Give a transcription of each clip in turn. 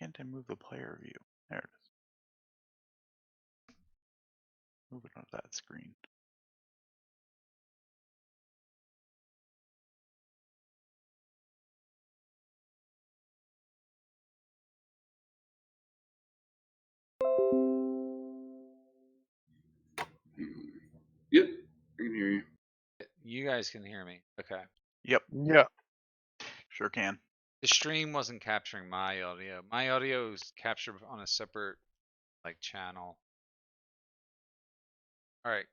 can't I move the player view? There it is. Move it onto that screen. Yep, I can hear you. You guys can hear me. Okay. Yep. Yeah. Sure can. The stream wasn't capturing my audio. My audio is captured on a separate channel. All right.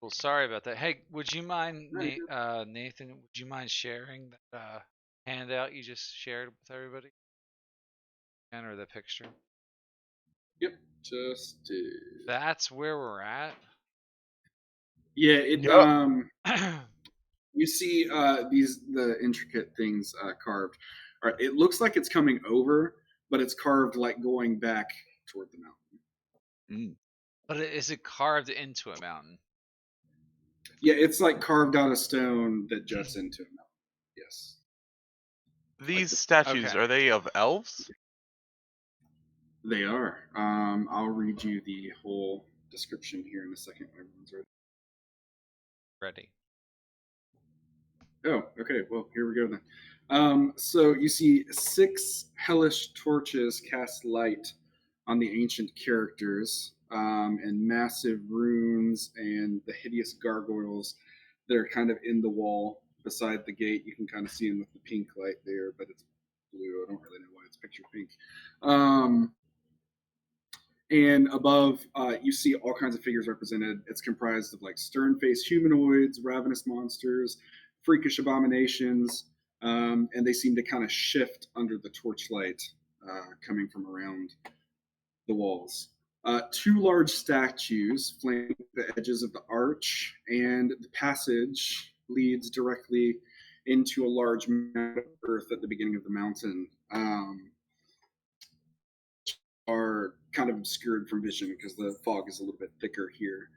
Well, sorry about that. Hey, would you mind, Nathan? Would you mind sharing that handout you just shared with everybody? Enter the picture. Yep, just did. That's where we're at. Yeah, it. Yep. You see the intricate things carved. All right, it looks like it's coming over, but it's carved like going back toward the mountain. But is it carved into a mountain? Yeah, it's like carved out of stone that juts into a mountain. Yes. These statues, Okay. are they of elves? They are. I'll read you the whole description here in a second. Everyone's Ready. Oh, okay. Well, here we go then. So you see 6 hellish torches cast light on the ancient characters, and massive runes and the hideous gargoyles that are kind of in the wall beside the gate. You can kind of see them with the pink light there, but it's blue. I don't really know why it's pictured pink. And above, you see all kinds of figures represented. It's comprised of like stern-faced humanoids, ravenous monsters, freakish abominations, and they seem to kind of shift under the torchlight coming from around the walls. 2 large statues flank the edges of the arch, and the passage leads directly into a large mound of earth at the beginning of the mountain. Are kind of obscured from vision because the fog is a little bit thicker here.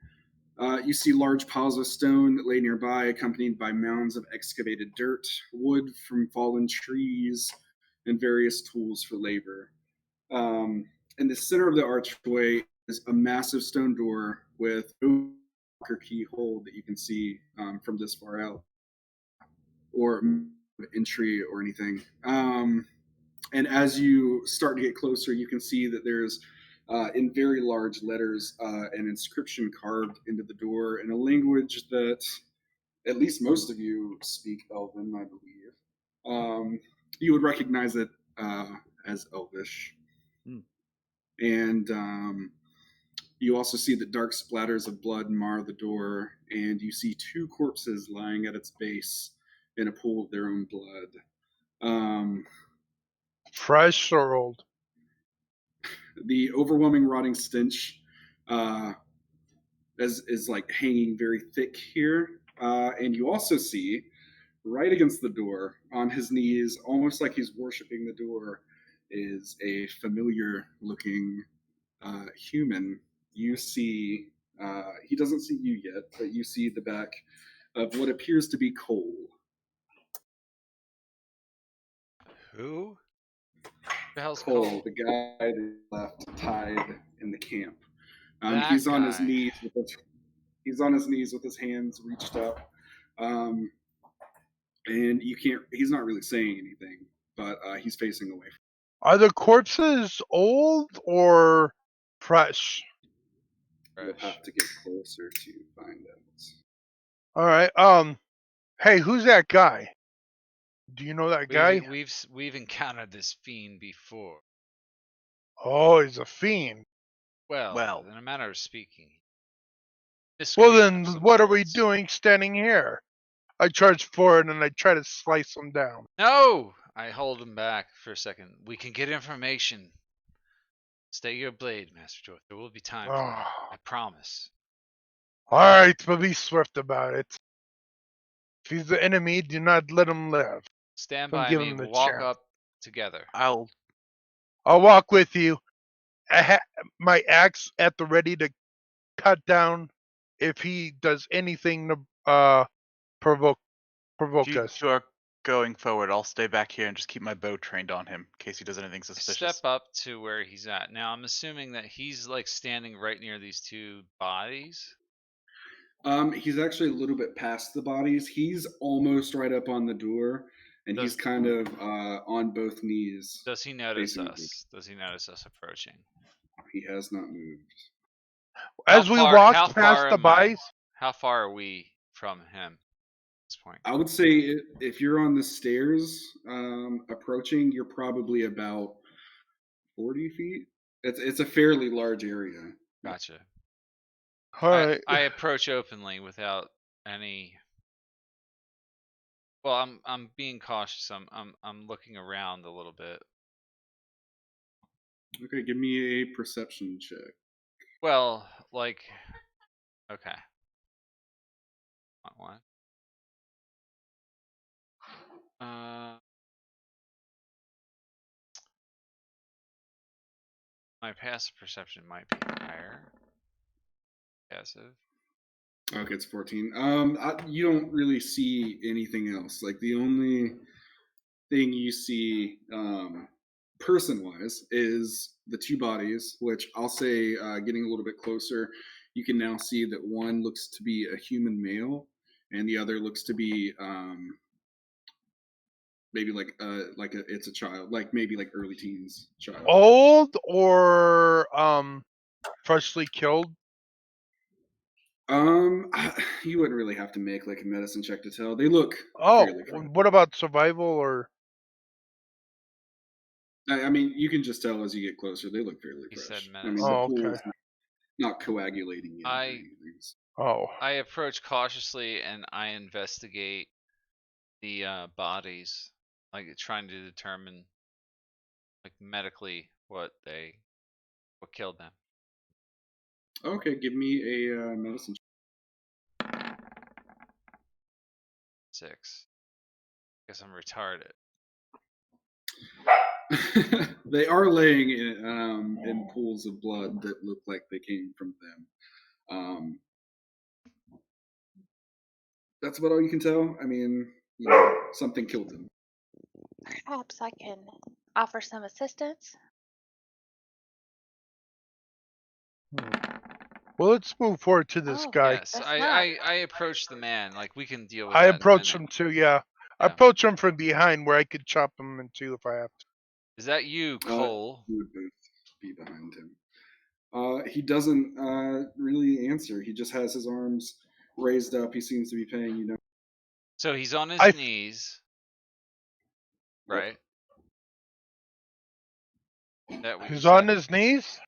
You see large piles of stone that lay nearby, accompanied by mounds of excavated dirt, wood from fallen trees, and various tools for labor. In the center of the archway is a massive stone door with no keyhole that you can see from this far out, or entry or anything. And as you start to get closer, you can see that there's, in very large letters, an inscription carved into the door in a language that at least most of you speak Elven, I believe. You would recognize it as Elvish. And you also see that dark splatters of blood mar the door, and you see 2 corpses lying at its base in a pool of their own blood. Fresh or old? The overwhelming rotting stench is like hanging very thick here. And you also see right against the door, on his knees, almost like he's worshiping the door, is a familiar looking human. You see, he doesn't see you yet, but you see the back of what appears to be Cole. Who? The hell's Cole, the guy that left tied in the camp. He's on his knees with his hands reached up, and you can't. He's not really saying anything, but he's facing away. Are the corpses old or fresh? You'll have to get closer to find out. All right. Hey, who's that guy? Do you know that guy? We've encountered this fiend before. Oh, he's a fiend. Well, in a manner of speaking. Well, then what are we doing standing here? I charge forward and I try to slice him down. No! I hold him back for a second. We can get information. Stay your blade, Master George. There will be time for that. I promise. All right, but be swift about it. If he's the enemy, do not let him live. Stand by me. We'll walk up together. I'll walk with you. My axe at the ready to cut down if he does anything to provoke us. going forward, I'll stay back here and just keep my bow trained on him in case he does anything suspicious. Step up to where he's at. Now I'm assuming that he's like standing right near these two bodies. He's actually a little bit past the bodies. He's almost right up on the door, and he's kind of on both knees. Does he notice facing us? Does he notice us approaching? He has not moved. As we walked past the bodies, how far are we from him at this point? I would say if you're on the stairs approaching, you're probably about 40 feet. It's a fairly large area. Gotcha. all right. I approach openly without any. Well, I'm being cautious. I'm looking around a little bit. Okay, give me a perception check. Well, like, okay. What? My passive perception might be higher. Passive. Okay, it's 14. You don't really see anything else. Like the only thing you see, person-wise, is the two bodies. Which I'll say, getting a little bit closer, you can now see that one looks to be a human male, and the other looks to be maybe it's a child, like maybe like early teens child. Old or freshly killed? You wouldn't really have to make like a medicine check to tell. They look. Oh, fairly fresh. what about survival or? I mean, you can just tell as you get closer. They look fairly He fresh. said I mean, medicine. the Oh, pool okay. is not coagulating yet. or anything. Oh, I approach cautiously and I investigate the bodies, like trying to determine, like medically, what killed them. Okay, give me a medicine 6. Guess I'm retarded. check. They are laying in pools of blood that look like they came from them. That's about all you can tell. I mean, something killed them. Perhaps I can offer some assistance. well, let's move forward to this Oh, guy. Yes, that's I approach the man. Like we can deal with I that. approach in a him minute. too. Yeah, I Yeah. approach him from behind where I could chop him in two if I have to. Is that you, Cole? You would both be behind him. He doesn't really answer. He just has his arms raised up. He seems to be paying you no. So he's on his I- knees, right? That we He's said. on his knees.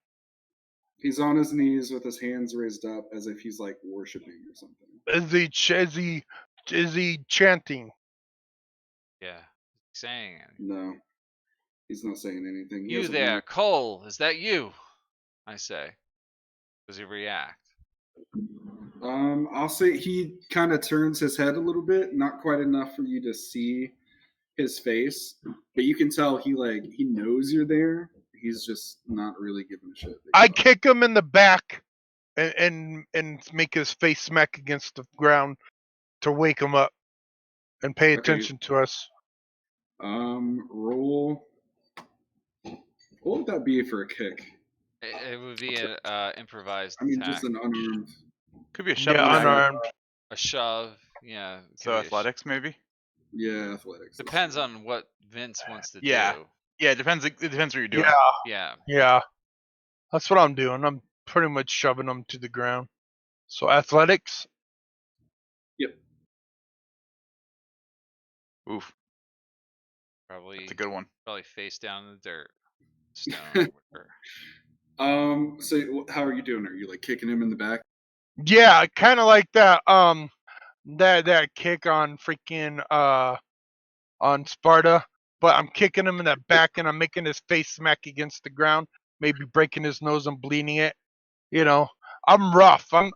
He's on his knees with his hands raised up as if he's like worshiping or something. Is he chanting? Yeah, saying it. No, he's not saying anything. He You doesn't there, move. Cole? Is that you? I say. Does he react? I'll say he kind of turns his head a little bit, not quite enough for you to see his face, but you can tell he knows you're there. He's just not really giving a shit. I kick him in the back and make his face smack against the ground to wake him up and pay attention to us. Roll. What would that be for a kick? It would be an improvised I mean, attack. just an unarmed. Could be a shove. Yeah, attack. unarmed. A shove. Yeah. it So could be a athletics, maybe. Yeah, athletics. Depends on what Vince wants to Yeah. do. Yeah, it depends. It depends what you're doing. Yeah. Yeah. That's what I'm doing. I'm pretty much shoving him to the ground. So athletics. Yep. Oof, Probably. that's a good one. Probably face down in the dirt. Stone. Or whatever. So how are you doing? Are you like kicking him in the back? Yeah, kind of like that. That kick on freaking on Sparta, but I'm kicking him in the back and I'm making his face smack against the ground, maybe breaking his nose and bleeding it. You know, I'm rough. I'm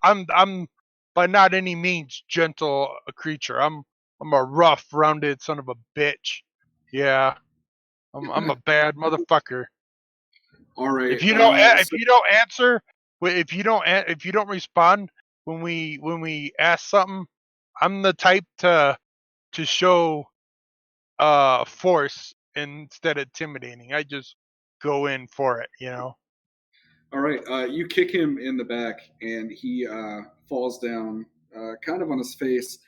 by not any means gentle a creature. I'm a rough, rounded son of a bitch. Yeah, I'm a bad motherfucker. All right. If you don't answer, if you don't respond when we ask something, I'm the type to show force instead of intimidating. I just go in for it, you know. All right, you kick him in the back, and he falls down, kind of on his face,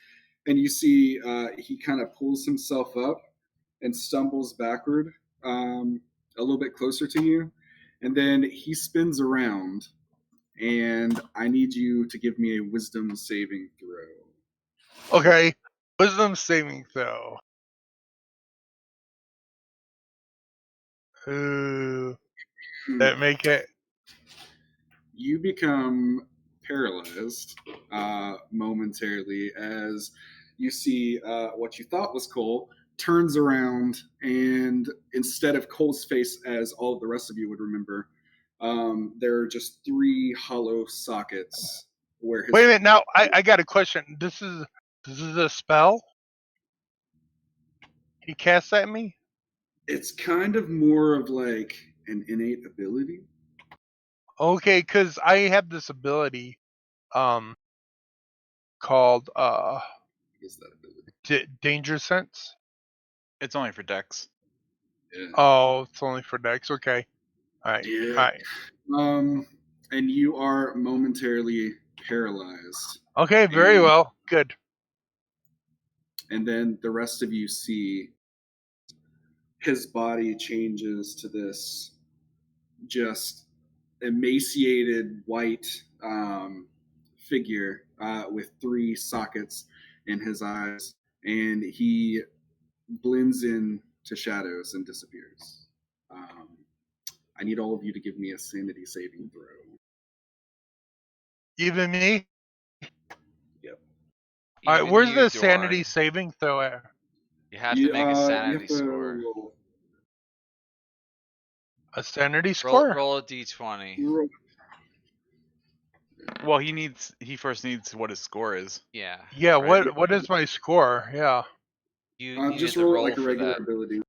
and you see he kind of pulls himself up and stumbles backward, a little bit closer to you, and then he spins around, and I need you to give me a wisdom saving throw. Okay. Wisdom saving throw. Ooh, that make it. You become paralyzed momentarily as you see what you thought was Cole turns around, and instead of Cole's face, as all of the rest of you would remember, there are just three hollow sockets where his. Wait a minute. Now I got a question. This is a spell. He casts at me. It's kind of more of like an innate ability. Okay, because I have this ability, called What is that ability? danger sense. It's only for Dex. Yeah. Oh, it's only for Dex. Okay. All right. Yeah. All right. And you are momentarily paralyzed. Okay. Very And- well. Good. And then the rest of you see his body changes to this just emaciated white figure with three sockets in his eyes, and he blends in to shadows and disappears. I need all of you to give me a sanity saving throw. Even me. Yep. All right. Even Where's you, the sanity Doran. saving throw at? You have to make a You sanity have to score. A sanity Roll, score? roll a d20. roll. Well, he first needs what his score is. Yeah. Yeah. right? What is my score? Yeah. You needed Just to roll it roll like a for regular that. ability.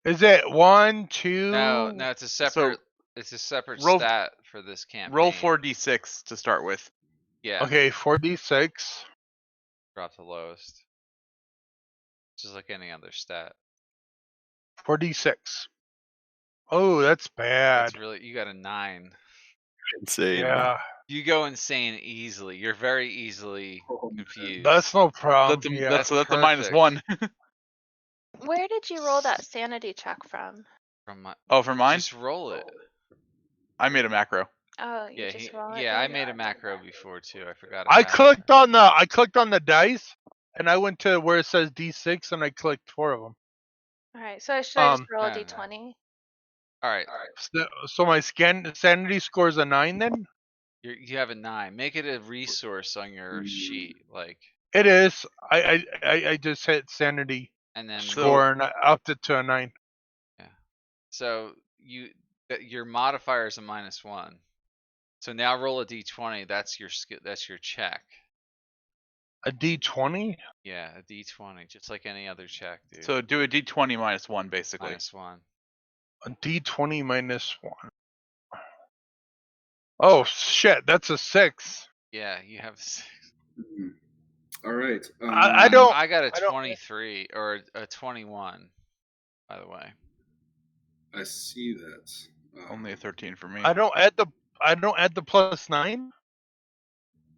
Is it 1, 2? No, it's a separate. It's a separate roll- stat for this campaign. Roll 4d6 to start with. Yeah. Okay, 4d6. Drop the lowest. Just like any other stat. 4d6. Oh, that's bad. That's really you got a 9. Insane. Yeah, You go insane easily. You're very easily Oh, man. confused. that's no problem. That's a, Yeah. that's, That's that's a minus perfect. 1. Where did you roll that sanity check from? From my, Oh, for mine? just roll it. I made a macro. Oh, you Yeah, just roll it. yeah. I there? made a macro before too. I forgot. I about clicked that. on the dice, and I went to where it says d6, and I clicked 4 of them. All right. So should I just roll a No, no. d20? All right. So my sanity score is a 9 then? You have a 9. Make it a resource on your sheet, like, It is. I just hit sanity and then score and I upped it to a 9. so your modifier is a -1. So now roll a d20. That's your skill. That's your check. A d20? Yeah, a d20, just like any other check, dude. So do a d20 minus 1, basically. -1. A d20 minus 1. Oh shit, that's a 6. Yeah, you have. Mhm. All right. I don't. I got a I don't- 23 or a 21. By the way. I see that. Only a 13 for me. I don't add the +9.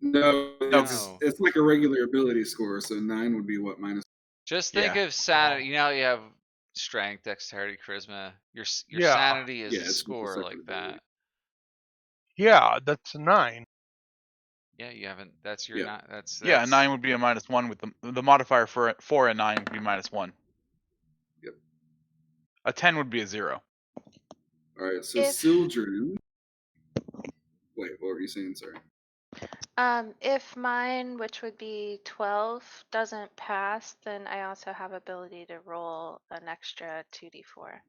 No, No. it's like a regular ability score, so 9 would be what minus. Just think Yeah. of sanity. You know, you have strength, dexterity, charisma. Your Yeah. sanity is Yeah, a it's just a score separate like ability. that. Yeah, that's a 9. Yeah, you haven't. That's your Yeah. not. That's Yeah, a 9 would be a -1 with the modifier for a 9 would be -1. Yep. A 10 would be a 0. All right, so If- Sildren. Wait, what were you saying? Sorry. If mine, which would be 12, doesn't pass, then I also have ability to roll an extra 2d4.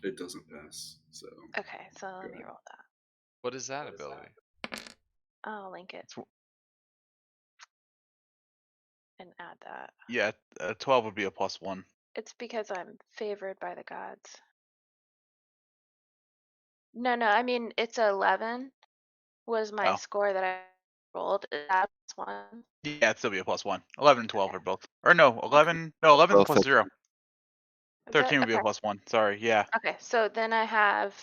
It doesn't pass. So Okay, so let me roll that. What is that ability? I'll link it It's- and add that. Yeah, a 12 would be a +1. It's because I'm favored by the gods. No, I mean, it's 11 was my Oh. score that I rolled. That's one. Yeah, it'd still be a +1. 11 and 12 are both. Or no, 11. No, 11 Both plus are- 0. 13 would be a Okay. +1. Sorry, yeah. Okay, so then I have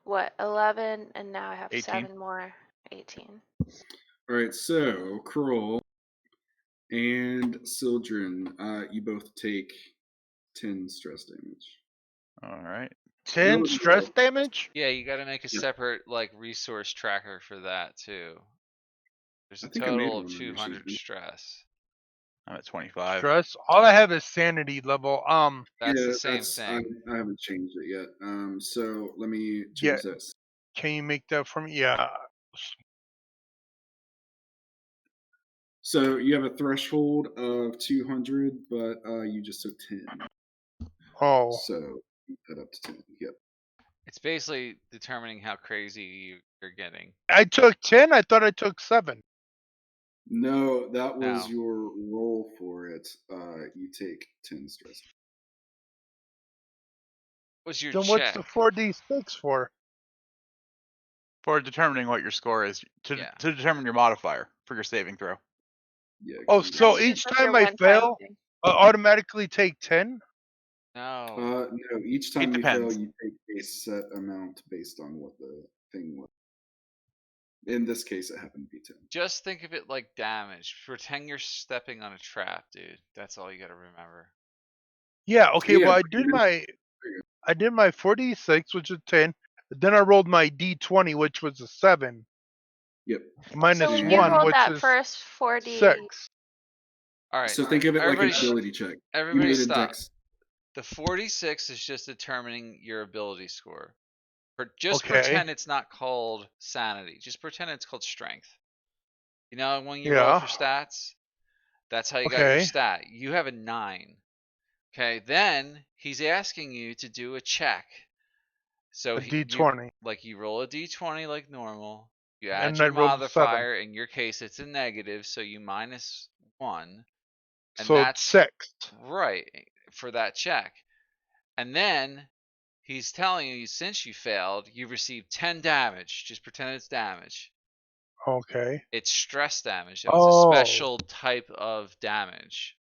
what, 11, and now I have 18. 7 more, 18. All right, so Kroll and Sildren, you both take 10 stress damage. All right. 10 Really stress low. damage? Yeah, you got to make a Yeah. separate like resource tracker for that too. There's I a think I made total one of on your 200 sheet. stress. I'm at 25. Stress? All I have is sanity level. That's Yeah, the same I thing. haven't changed it yet. So let me Yeah. change this. Can you make that for me? Yeah. So you have a threshold of 200, but you just took 10. Oh. So keep that up to 10. Yep. It's basically determining how crazy you're getting. I took 10. I thought I took 7. No, that was No. your roll for it. You take 10 stress. What's your Then what's check? the 4d6 for? For determining what your score is, to Yeah. determine your modifier for your saving throw. Yeah. Oh, 'cause you so rolled- That's each just like your time I one-time fail, thing. automatically take 10? No. No, each It time you fail, depends. you take a set amount based on what the thing was. In this case, it happened to be 10. Just think of it like damage. Pretend you're stepping on a trap, dude. That's all you got to remember. Yeah. Okay. Yeah, Well, but you didn't- I did my 4d6, which is 10. Then I rolled my d20, which was a 7, Yep. minus So when And- you 1, rolled which that is first 4D, 6. All right. So think of it like an Everybody, ability check. You everybody made a stop. dex. The 46 is just determining your ability score. Just Okay. pretend it's not called sanity. Just pretend it's called strength. You know, when you roll Yeah. for stats, that's how you got your Okay. stat. You have a 9. Okay, then he's asking you to do a check. So A d20. you roll a d20 like normal. You add And I your rolled a 7. modifier. In your case, it's a negative, so you minus 1, and So it's that's 6. right for that check. And then he's telling you, since you failed, you've received 10 damage. Just pretend it's damage. Okay. It's stress damage. That was a Oh. special type of damage.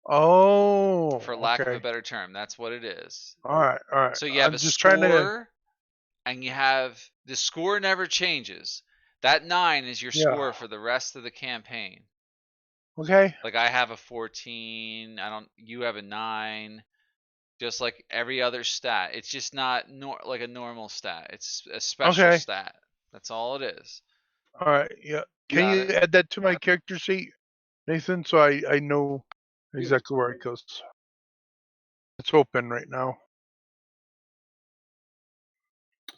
Oh. For lack of a Okay. better term, that's what it is. All right. All right. So you have I'm a just trying to. score, and you have the score never changes. That 9 is your Yeah. score for the rest of the campaign. Okay. Like I have a 14. You have a 9. Just like every other stat. It's just not like a normal stat. It's a special Okay. stat. That's all it is. All right. Yeah. Can Got you it? add that to my character sheet, Nathan, so I know Yeah. exactly where it goes? It's open right now.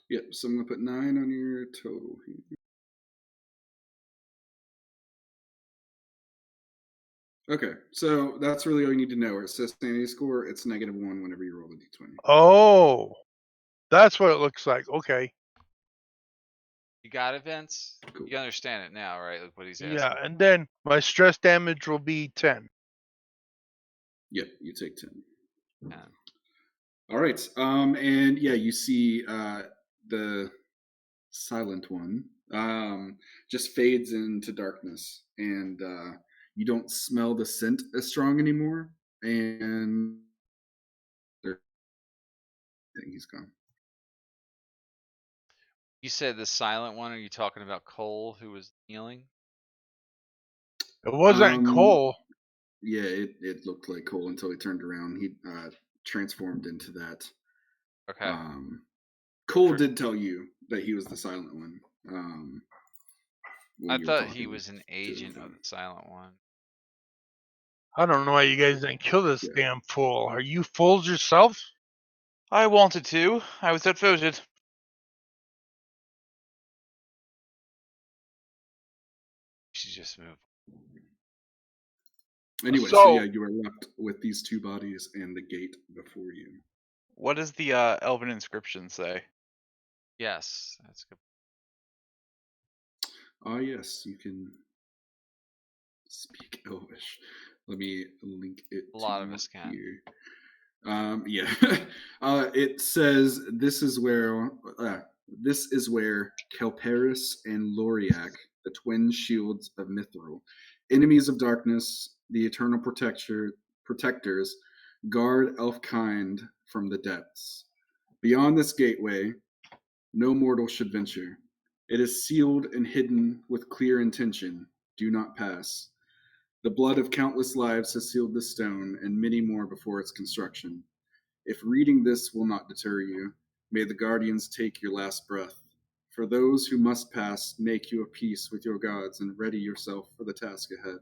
Yep. So I'm gonna put 9 on your total here. Okay, so that's really all you need to know. Where it says sanity score, it's -1 whenever you roll a d20. Oh, that's what it looks like. Okay. You got it, Vince? Cool. You understand it now, right? Like what he's asking. Yeah, and then my stress damage will be 10. Yep, you take 10. 10. All right. And yeah, you see the silent one just fades into darkness, and you don't smell the scent as strong anymore. And he's gone. You said the silent one. Are you talking about Cole, who was kneeling? It wasn't Cole. Yeah, it looked like Cole until he turned around. He transformed into that. Okay. Cole did tell you that he was the silent one. I thought he was an agent of the silent one. I don't know why you guys didn't kill this damn fool. Are you fools yourself? I wanted to. I was outvoted. You should just move. Anyway, So- so yeah, you are left with these 2 bodies and the gate before you. What does the elven inscription say? Yes, that's good. Yes, you can speak Elvish. Let me link it. A lot of us can. Here. Yeah. It says this is where Kelparis and Loriak, the twin shields of Mithril, enemies of darkness, the eternal protectors, Guard elf-kind from the depths. Beyond this gateway, no mortal should venture. It is sealed and hidden with clear intention. Do not pass. The blood of countless lives has sealed this stone, and many more before its construction. If reading this will not deter you, may the guardians take your last breath. For those who must pass, make you a peace with your gods and ready yourself for the task ahead.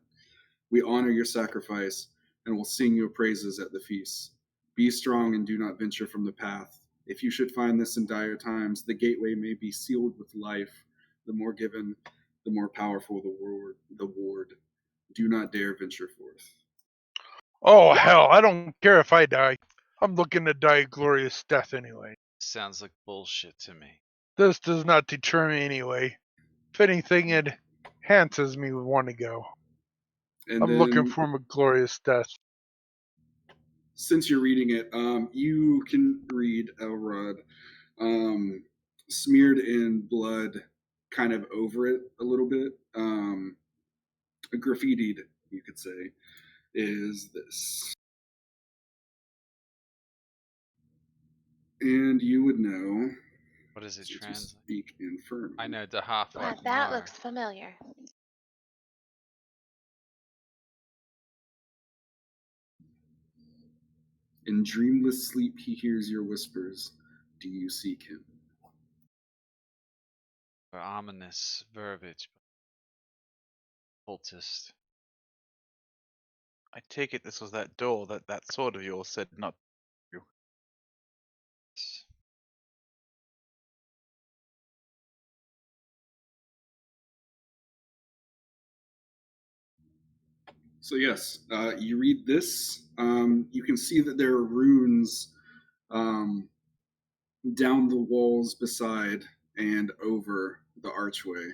We honor your sacrifice and will sing your praises at the feast. Be strong and do not venture from the path. If you should find this in dire times, the gateway may be sealed with life. The more given, the more powerful the ward. Do not dare venture forth. Oh hell, I don't care if I die. I'm looking to die a glorious death anyway. Sounds like bullshit to me. This does not deter me anyway. If anything, it enhances me to want to go. And I'm looking then, for a glorious death. since you're reading it, you can read Elrod smeared in blood kind of over it a little bit. Graffitied, you could say, is this. And you would know, What does it since you translate? speak Infernal. I know the half That looks familiar. In dreamless sleep he hears your whispers. Do you seek him? ominous verbiage. Cultist. I take it this was that door that sword of yours said not through. So yes, you read this. You can see that there are runes down the walls beside and over the archway.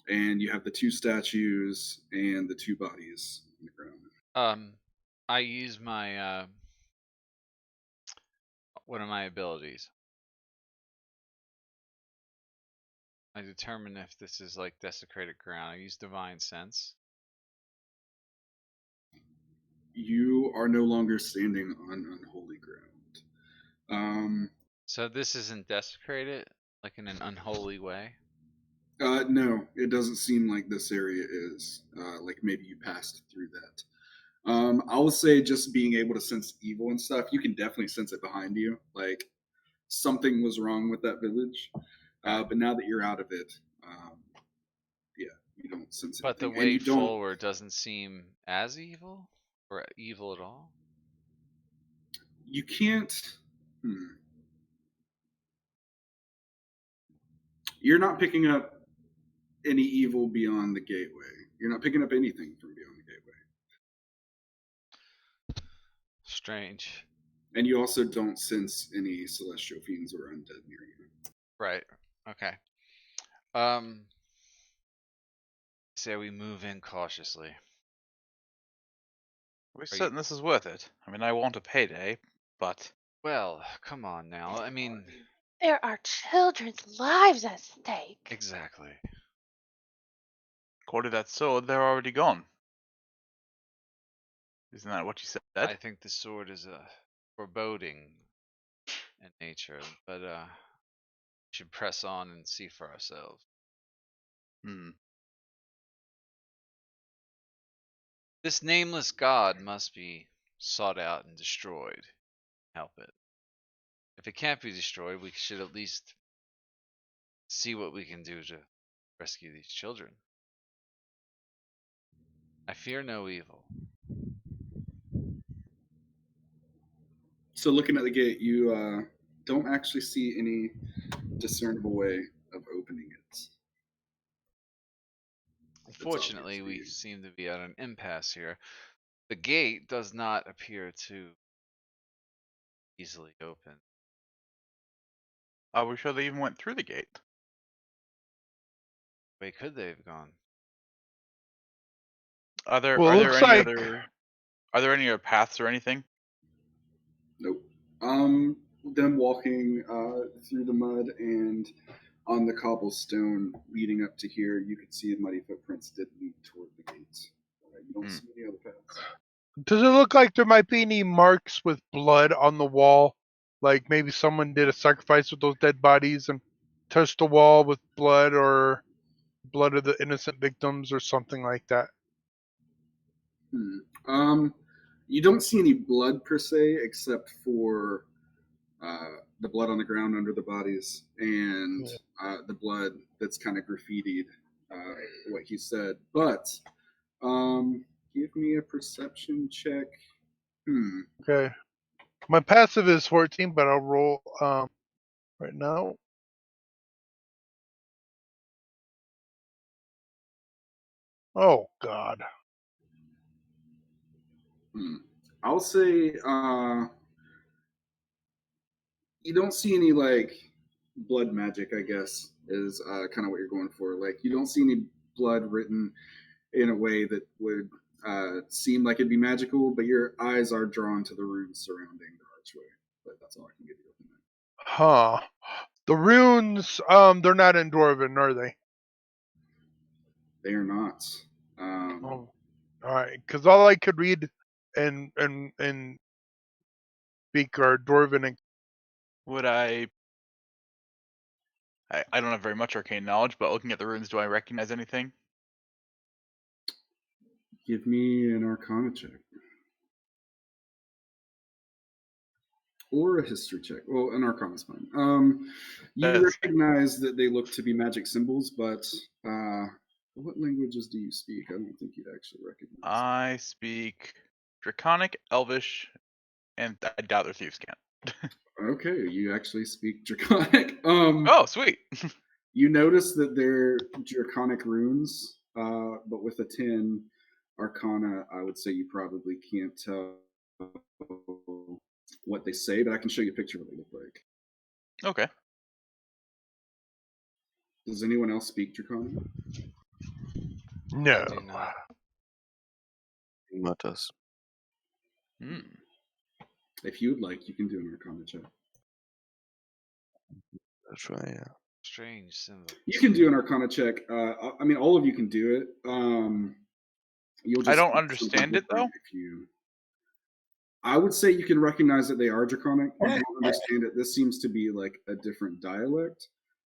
And you have the two statues and the two bodies on the ground. I use my one of my abilities. I determine if this is like desecrated ground. I use divine sense. You are no longer standing on unholy ground. So this isn't desecrated, like in an unholy way. No, it doesn't seem like this area is. Like maybe you passed through that. I would say just being able to sense evil and stuff, you can definitely sense it behind you. Like something was wrong with that village. But now that you're out of it, yeah, you don't sense But the anything, and way you don't. forward doesn't seem as evil or evil at all. You can't. You're not picking up any evil beyond the gateway. You're not picking up anything from beyond the gateway. Strange. And you also don't sense any celestial fiends or undead near you. Right. Okay. Say we move in cautiously. Are we certain this is worth it? I mean, I want a payday, but Well, come on now. I mean, There are children's lives at stake. exactly. according to that sword, they're already gone. Isn't that what you said? I think the sword is a foreboding in nature, but we should press on and see for ourselves. This nameless god must be sought out and destroyed. Help it. If it can't be destroyed, we should at least see what we can do to rescue these children. I fear no evil. So looking at the gate, you don't actually see any discernible way of opening it. Unfortunately, we seem to be at an impasse here. The gate does not appear to easily open. Are we sure they even went through the gate? Where could they have gone? Are there Well, are it there looks any like other are there any other paths or anything? Nope. Them walking through the mud and on the cobblestone leading up to here, you could see the muddy footprints did lead toward the gates. You don't see any other paths. Does it look like there might be any marks with blood on the wall? Like maybe someone did a sacrifice with those dead bodies and touched the wall with blood or blood of the innocent victims or something like that. You don't see any blood per se, except for the blood on the ground under the bodies and the blood that's kind of graffitied what he said. But give me a perception check. Okay. My passive is 14, but I'll roll right now. Oh God. I'll say you don't see any like blood magic, I guess, is kind of what you're going for. Like you don't see any blood written in a way that would seem like it'd be magical, but your eyes are drawn to the runes surrounding the archway. But that's all I can give you. Huh. The runes, they're not in Dwarven, are they? They are not. Oh. All right, because all I could read and speak are Dwarven and Would I don't have very much arcane knowledge, but looking at the runes, do I recognize anything? Give me an Arcana check. Or a history check. Well, an Arcana is fine. You That's recognize that they look to be magic symbols, but what languages do you speak? I don't think you'd actually recognize. I speak Draconic, Elvish, and I doubt their thieves can. Okay, you actually speak Draconic. Oh, sweet. You notice that they're Draconic runes, but with a 10 Arcana, I would say you probably can't tell what they say, but I can show you a picture of what they look like. Okay. Does anyone else speak Draconic? no. I do not. Ilmaters. Hmm. If you would like, you can do an Arcana check. That's right, yeah. Strange symbol. You can do an Arcana check. I mean, all of you can do it. You'll just I don't something understand it different though. if you. I would say you can recognize that they are Draconic. You don't understand it. This seems to be like a different dialect,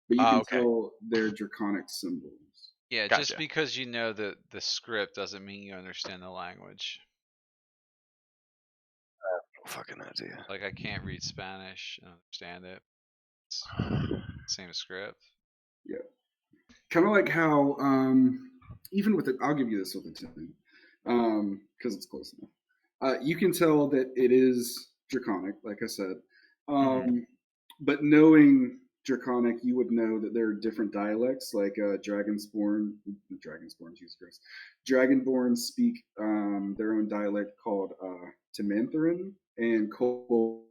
but you can Okay. tell they're Draconic symbols. Yeah, Gotcha. just because you know the script doesn't mean you understand the language. No fucking idea. Like I can't read Spanish and understand it. It's same script. Yeah, kind of like how even with it, I'll give you this with a 10, because it's close enough. You can tell that it is Draconic, like I said. But knowing Draconic, you would know that there are different dialects, like Dragonsborn, Jesus Christ, Dragonborn speak their own dialect called Timantherin, and Kobold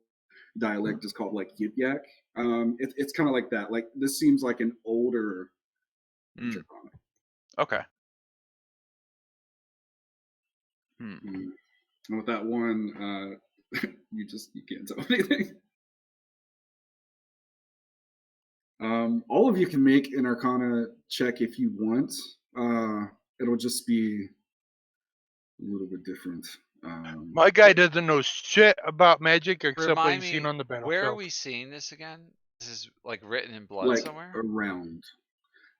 dialect is called like Yip Yak. It's kind of like that. Like this seems like an older Draconic. Okay. And with that one, you can't tell anything. All of you can make an Arcana check if you want. It'll just be a little bit different. My guy doesn't know shit about magic except what Remind he's me, seen on the where are battlefield. we seeing this again? This is like written in blood like somewhere? around.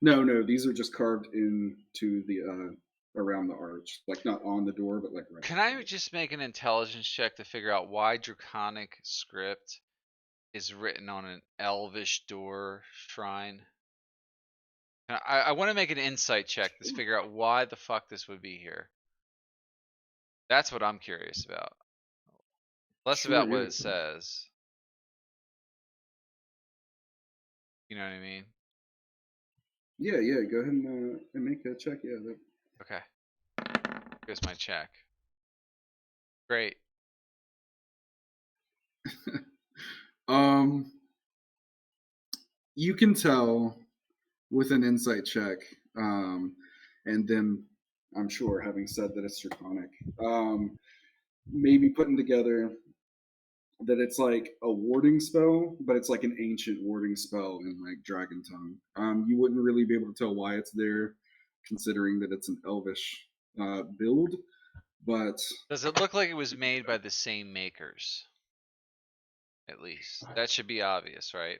No, these are just carved into the around the arch, like not on the door, but like right. Can I just make an intelligence check to figure out why Draconic script is written on an elvish door shrine? I want to make an insight check to figure out why the fuck this would be here. That's what I'm curious about. Less Sure, about what yeah. it says. You know what I mean? Yeah. Go ahead and make a check. Yeah. Okay. Here's my check. Great. You can tell with an insight check, and then I'm sure having said that it's Draconic, maybe putting together that it's like a warding spell, but it's like an ancient warding spell in like Dragon Tongue. You wouldn't really be able to tell why it's there, considering that it's an Elvish build. But Does it look like it was made by the same makers? At least that should be obvious, right?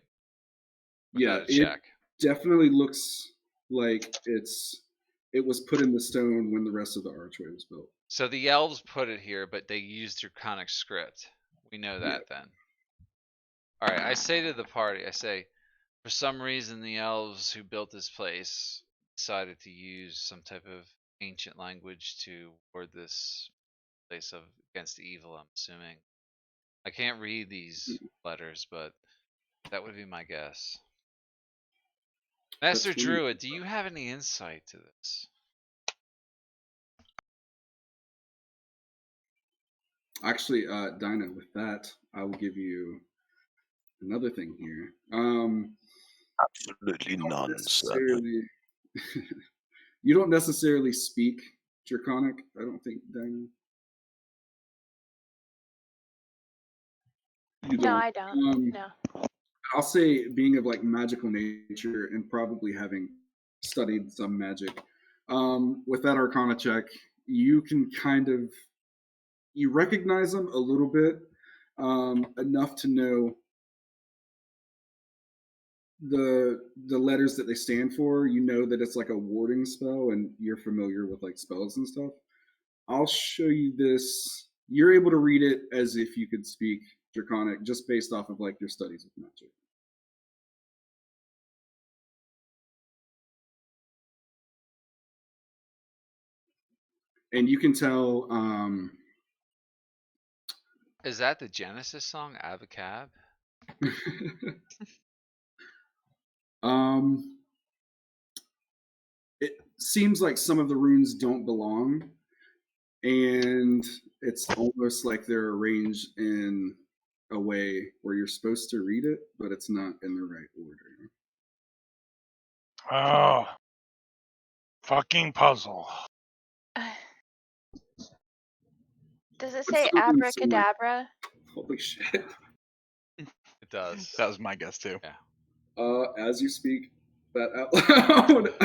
yeah, Without a it check. definitely looks like it was put in the stone when the rest of the archway was built. So the elves put it here, but they used Draconic script. We know Yeah. that then. All right, I say to the party, I say, for some reason the elves who built this place decided to use some type of ancient language to ward this place against the evil, I'm assuming. I can't read these letters, but that would be my guess. That's Master really Druid, do you have any insight to this? actually, Dinah. With that, I will give you another thing here. Absolutely none, sir. Necessarily, you don't necessarily speak Draconic. I don't think, Dinah. You No, don't. I don't. No. I'll say being of like magical nature and probably having studied some magic. With that Arcana check, you can kind of you recognize them a little bit, enough to know the letters that they stand for. You know that it's like a warding spell, and you're familiar with like spells and stuff. I'll show you this. You're able to read it as if you could speak Draconic, just based off of like your studies with magic. And you can tell. Is that the Genesis song, Avacab? um, it seems like some of the runes don't belong, and it's almost like they're arranged in a way where you're supposed to read it, but it's not in the right order. Oh, fucking puzzle. Does it What's say the rune sword? abracadabra? Holy shit! It does. That was my guess too. Yeah. As you speak that out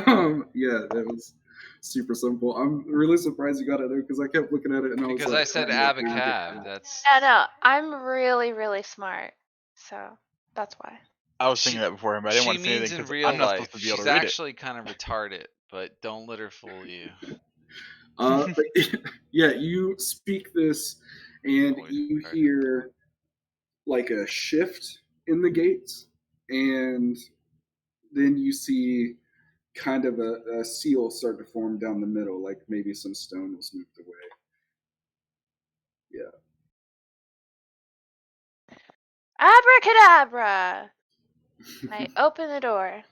loud, yeah, that was super simple. I'm really surprised you got it there because I kept looking at it and I was Because like, I said trying to Avacab. That's No, I'm really, really smart. So that's why. I was thinking that before, but I didn't she want to say means anything in because real I'm not supposed life. to be able She's to read it. actually kind of retarded, but don't let her fool you. But yeah, you speak this, and Avoid you retarded. hear like a shift in the gates, and then you see kind of a seal start to form down the middle, like maybe some stone was moved away. Yeah. Abracadabra! I open the door.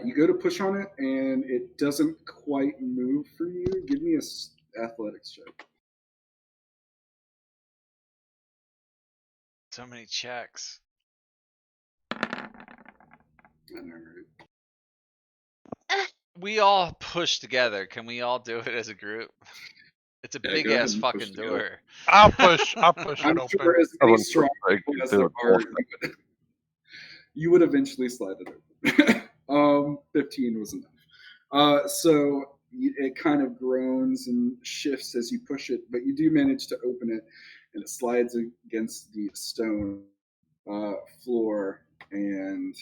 You go to push on it, and it doesn't quite move for you. Give me a athletics check. So many checks. I know, right? We all push together. Can we all do it as a group? It's a Yeah, big go ahead ass and push fucking together. door. I'll push I'm it open. sure as I many wouldn't strong like people to as do there it are, also. you would eventually slide it open. 15 was enough. So it kind of groans and shifts as you push it, but you do manage to open it, and it slides against the stone floor and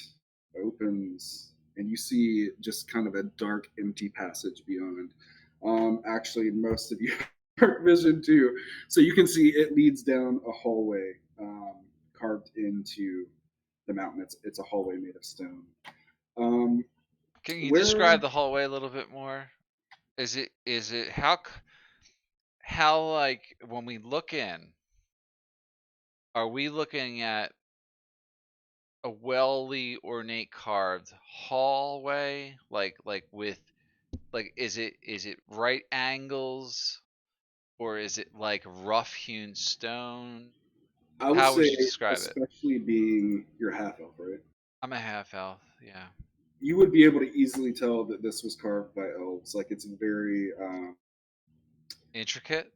opens, and you see just kind of a dark, empty passage beyond. Actually, most of you dark vision too, so you can see it leads down a hallway carved into the mountain. It's a hallway made of stone. Um, Can you where describe the hallway a little bit more? Is it how like when we look in, are we looking at a welly ornate carved hallway like with like is it right angles or is it like rough hewn stone? I would How would say, you describe it? especially being your half elf, right? I'm a half elf, yeah. You would be able to easily tell that this was carved by elves. Like it's very, Intricate?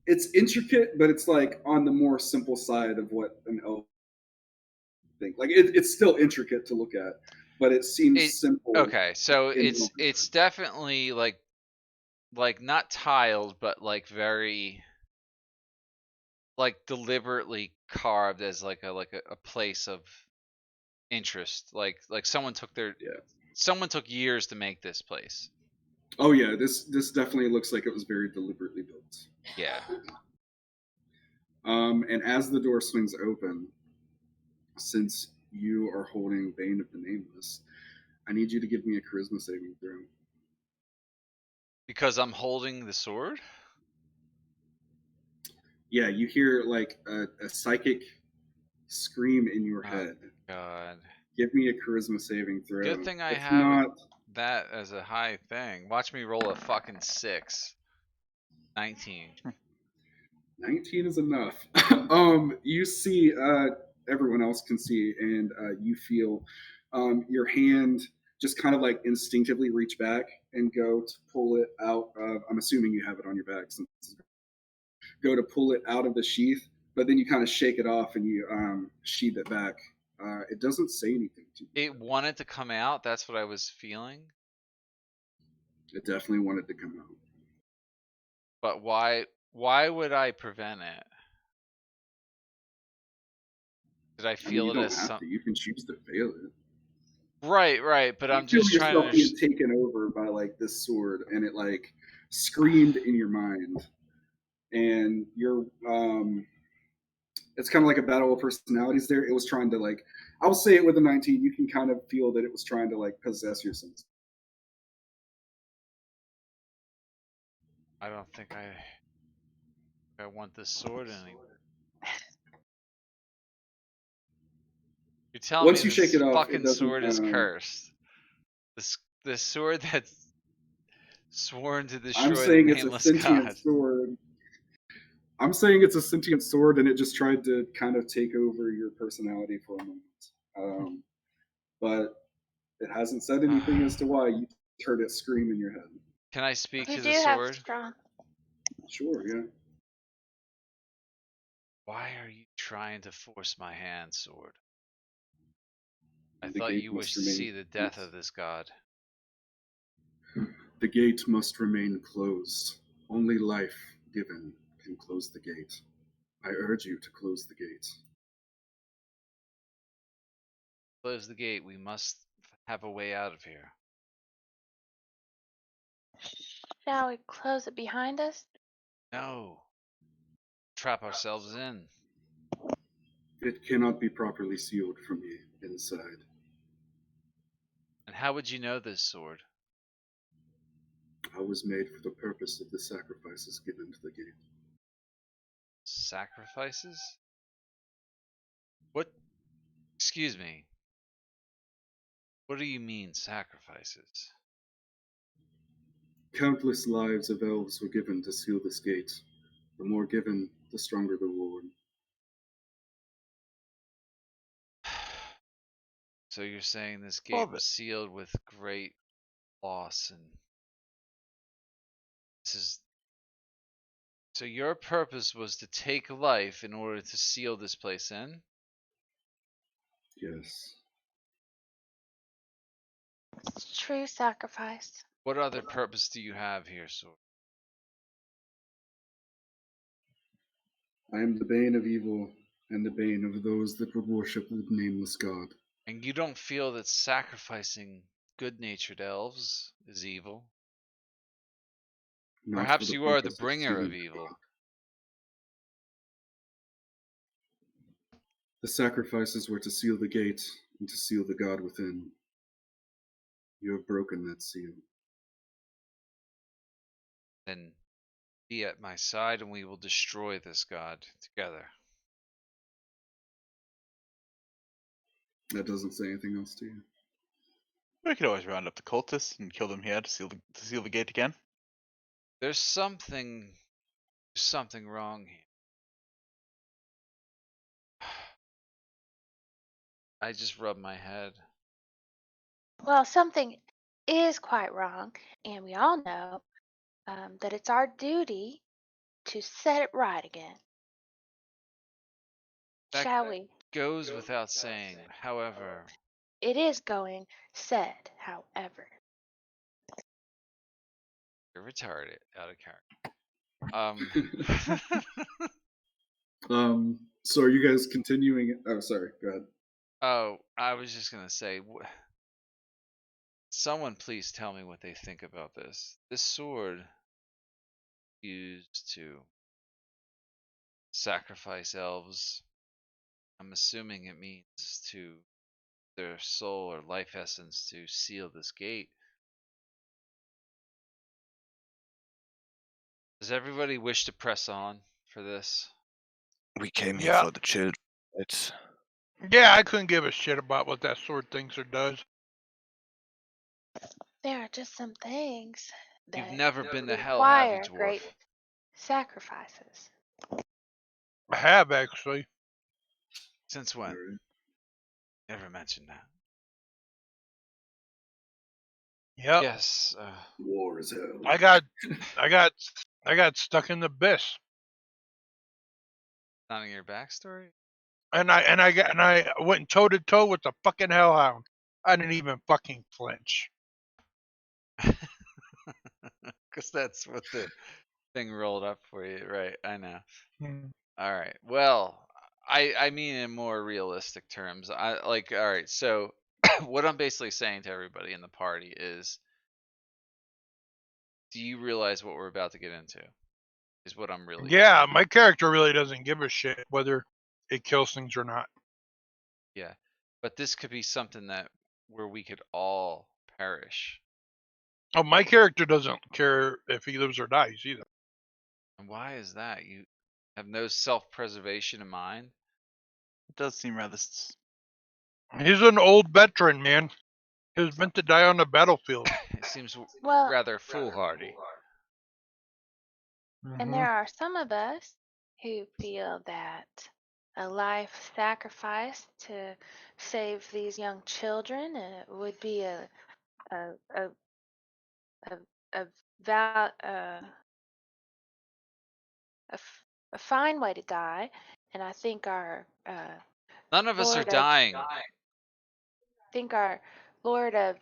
it's intricate, but it's like on the more simple side of what an elf think. Like it's still intricate to look at, but it seems It simple okay, so in it's definitely like like not tiled, but like very like deliberately carved as like a place of interest. Like someone took Yeah. someone took years to make this place. Oh yeah, this definitely looks like it was very deliberately built. Yeah. And as the door swings open, since you are holding Bane of the Nameless, I need you to give me a charisma saving throw. Because I'm holding the sword? Yeah, you hear like a psychic scream in your Oh head. god. Give me a charisma saving Good throw. thing I If have not, that as a high thing. Watch me roll a fucking 6. 19. 19 is enough. You see, everyone else can see, and you feel your hand just kind of like instinctively reach back and go to pull it out of. I'm assuming you have it on your back. Since go to pull it out of the sheath, but then you kind of shake it off and you sheath it back. It doesn't say anything to you. It wanted to come out, that's what I was feeling. It definitely wanted to come out. But why would I prevent it? Did I I mean, feel you it don't as have some to. You can choose to fail it. right, but You I'm feel just trying to yourself being taken over by like this sword, and it like screamed in your mind, and you're it's kind of like a battle of personalities there. It was trying to like, I'll say it with a 19. You can kind of feel that it was trying to like possess your sense. I don't think I want this sword anymore. You're telling me Once you shake it this off, it fucking doesn't. sword is cursed. This sword that's sworn to I'm destroy the saying it's a nameless sentient god. sword. I'm saying it's a sentient sword, and it just tried to kind of take over your personality for a moment. But it hasn't said anything as to why. You heard it scream in your head. Can I speak You to do the have sword? strong. Sure, yeah. Why are you trying to force my hand, sword? I The thought gate you must wished to remain see the death closed. of this god. The gate must remain closed. Only life given can close the gate. I urge you to close the gate. Close the gate. We must have a way out of here. Shall we close it behind us? No. Trap ourselves in. It cannot be properly sealed from the inside. And how would you know this sword? I was made for the purpose of the sacrifices given to the gate. Sacrifices? What? Excuse me. What do you mean, sacrifices? Countless lives of elves were given to seal this gate. The more given, the stronger the reward. So you're saying this Well, gate was sealed with great loss, and this is. So your purpose was to take life in order to seal this place in? Yes. It's true sacrifice. What other purpose do you have here, sword? I am the bane of evil and the bane of those that would worship the nameless god. And you don't feel that sacrificing good-natured elves is evil? Not for Perhaps the you are the purpose of bringer sealing of the evil. god. The sacrifices were to seal the gate and to seal the god within. You have broken that seal. Then be at my side and we will destroy this god together. That doesn't say anything else to you. we could always round up the cultists and kill them here to seal the gate again. There's something wrong here. I just rubbed my head. Well, something is quite wrong, and we all know that it's our duty to set it right again. That Shall we? goes without saying. However, It is going said, however. You're retarded. Out of character. So are you guys continuing? Oh, sorry. Go ahead. Oh, I was just gonna say, someone please tell me what they think about this. This sword used to sacrifice elves. I'm assuming it means to their soul or life essence to seal this gate. Does everybody wish to press on for this? We came here Yeah. for the children. It's Yeah, I couldn't give a shit about what that sword thinks or does. There are just some things You've that never been to hell, have you, require dwarf? great sacrifices. I have actually. Since when? Alright. Never mentioned that. Yep. Yes. War is hell. I got stuck in the abyss, Not in your backstory? and I went toe to toe with the fucking hellhound. I didn't even fucking flinch. Because that's what the thing rolled up for you, right? I know. Hmm. All right. Well, I mean in more realistic terms. I like. All right. So, what I'm basically saying to everybody in the party is, do you realize what we're about to get into? Is what I'm really. Yeah, my character really doesn't give a shit whether it kills things or not. Yeah, but this could be something that where we could all perish. Oh, my character doesn't care if he lives or dies either. And why is that? You have no self-preservation in mind? It does seem rather. He's an old veteran, man. He was meant to die on the battlefield. It seems Well, rather foolhardy. and Mhm. there are some of us who feel that a life sacrifice to save these young children would be a a a a, val, a fine way to die, and I think our None of us are Lord of dying. think our Lord of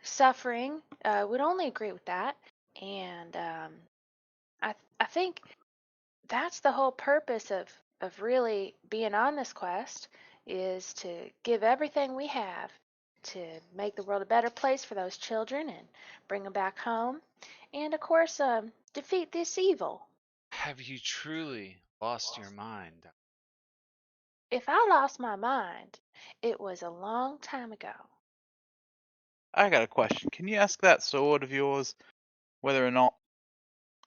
Suffering would only agree with that, and I think that's the whole purpose of really being on this quest is to give everything we have to make the world a better place for those children and bring them back home, and of course defeat this evil. Have you truly lost your mind? If I lost my mind, it was a long time ago. I got a question. Can you ask that sword of yours whether or not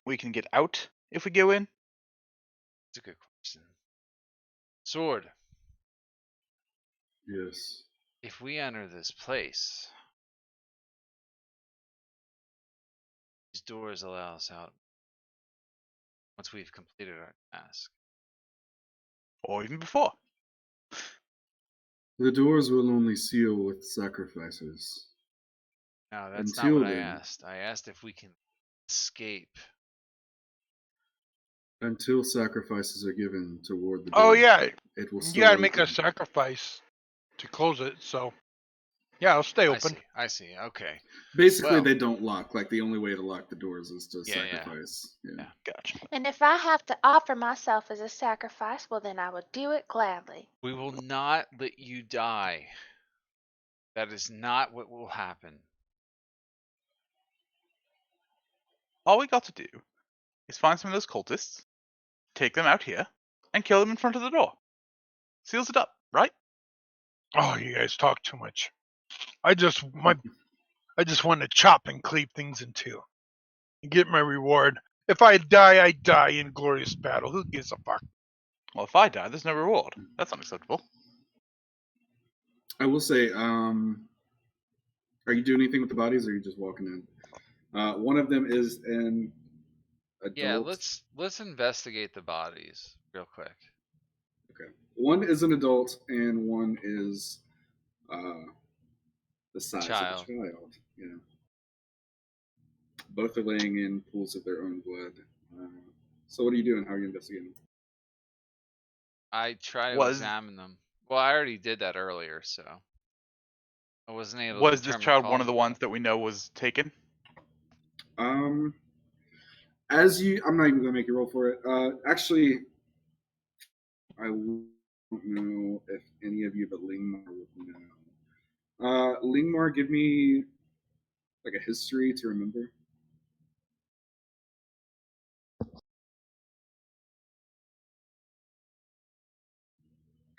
we can get out if we go in? It's a good question. Sword, Yes. if we enter this place, these doors allow us out once we've completed our task. Or even before? The doors will only seal with sacrifices. No, that's not Until what I then, asked. I asked if we can escape. until sacrifices are given toward the door, Oh yeah, it will you still gotta make a open. sacrifice to close it. So yeah, it'll stay I open. see. I see. Okay. Basically, Well, they don't lock. Like the only way to lock the doors is to Yeah, yeah. sacrifice. Yeah. Gotcha. And if I have to offer myself as a sacrifice, well, then I will do it gladly. we will not let you die. That is not what will happen. All we got to do is find some of those cultists, take them out here, and kill them in front of the door. Seals it up, right? Oh, you guys talk too much. I just want to chop and cleave things in two and get my reward. If I die, I die in glorious battle. Who gives a fuck? Well, if I die, there's no reward. That's unacceptable. I will say, are you doing anything with the bodies, or are you just walking in? One of them is an adult. Yeah, let's investigate the bodies real quick. Okay. One is an adult, and one is uh, the size Child. of a child. Yeah. Both are laying in pools of their own blood. So what are you doing? How are you investigating? I try to Was examine them. Well, I already did that earlier, so I wasn't able to was this determine child one cause. of the ones that we know was taken? Um, I'm not even gonna make you roll for it. Actually, I don't know if any of you but Lingmar would know. Lingmar, give me like a history to remember.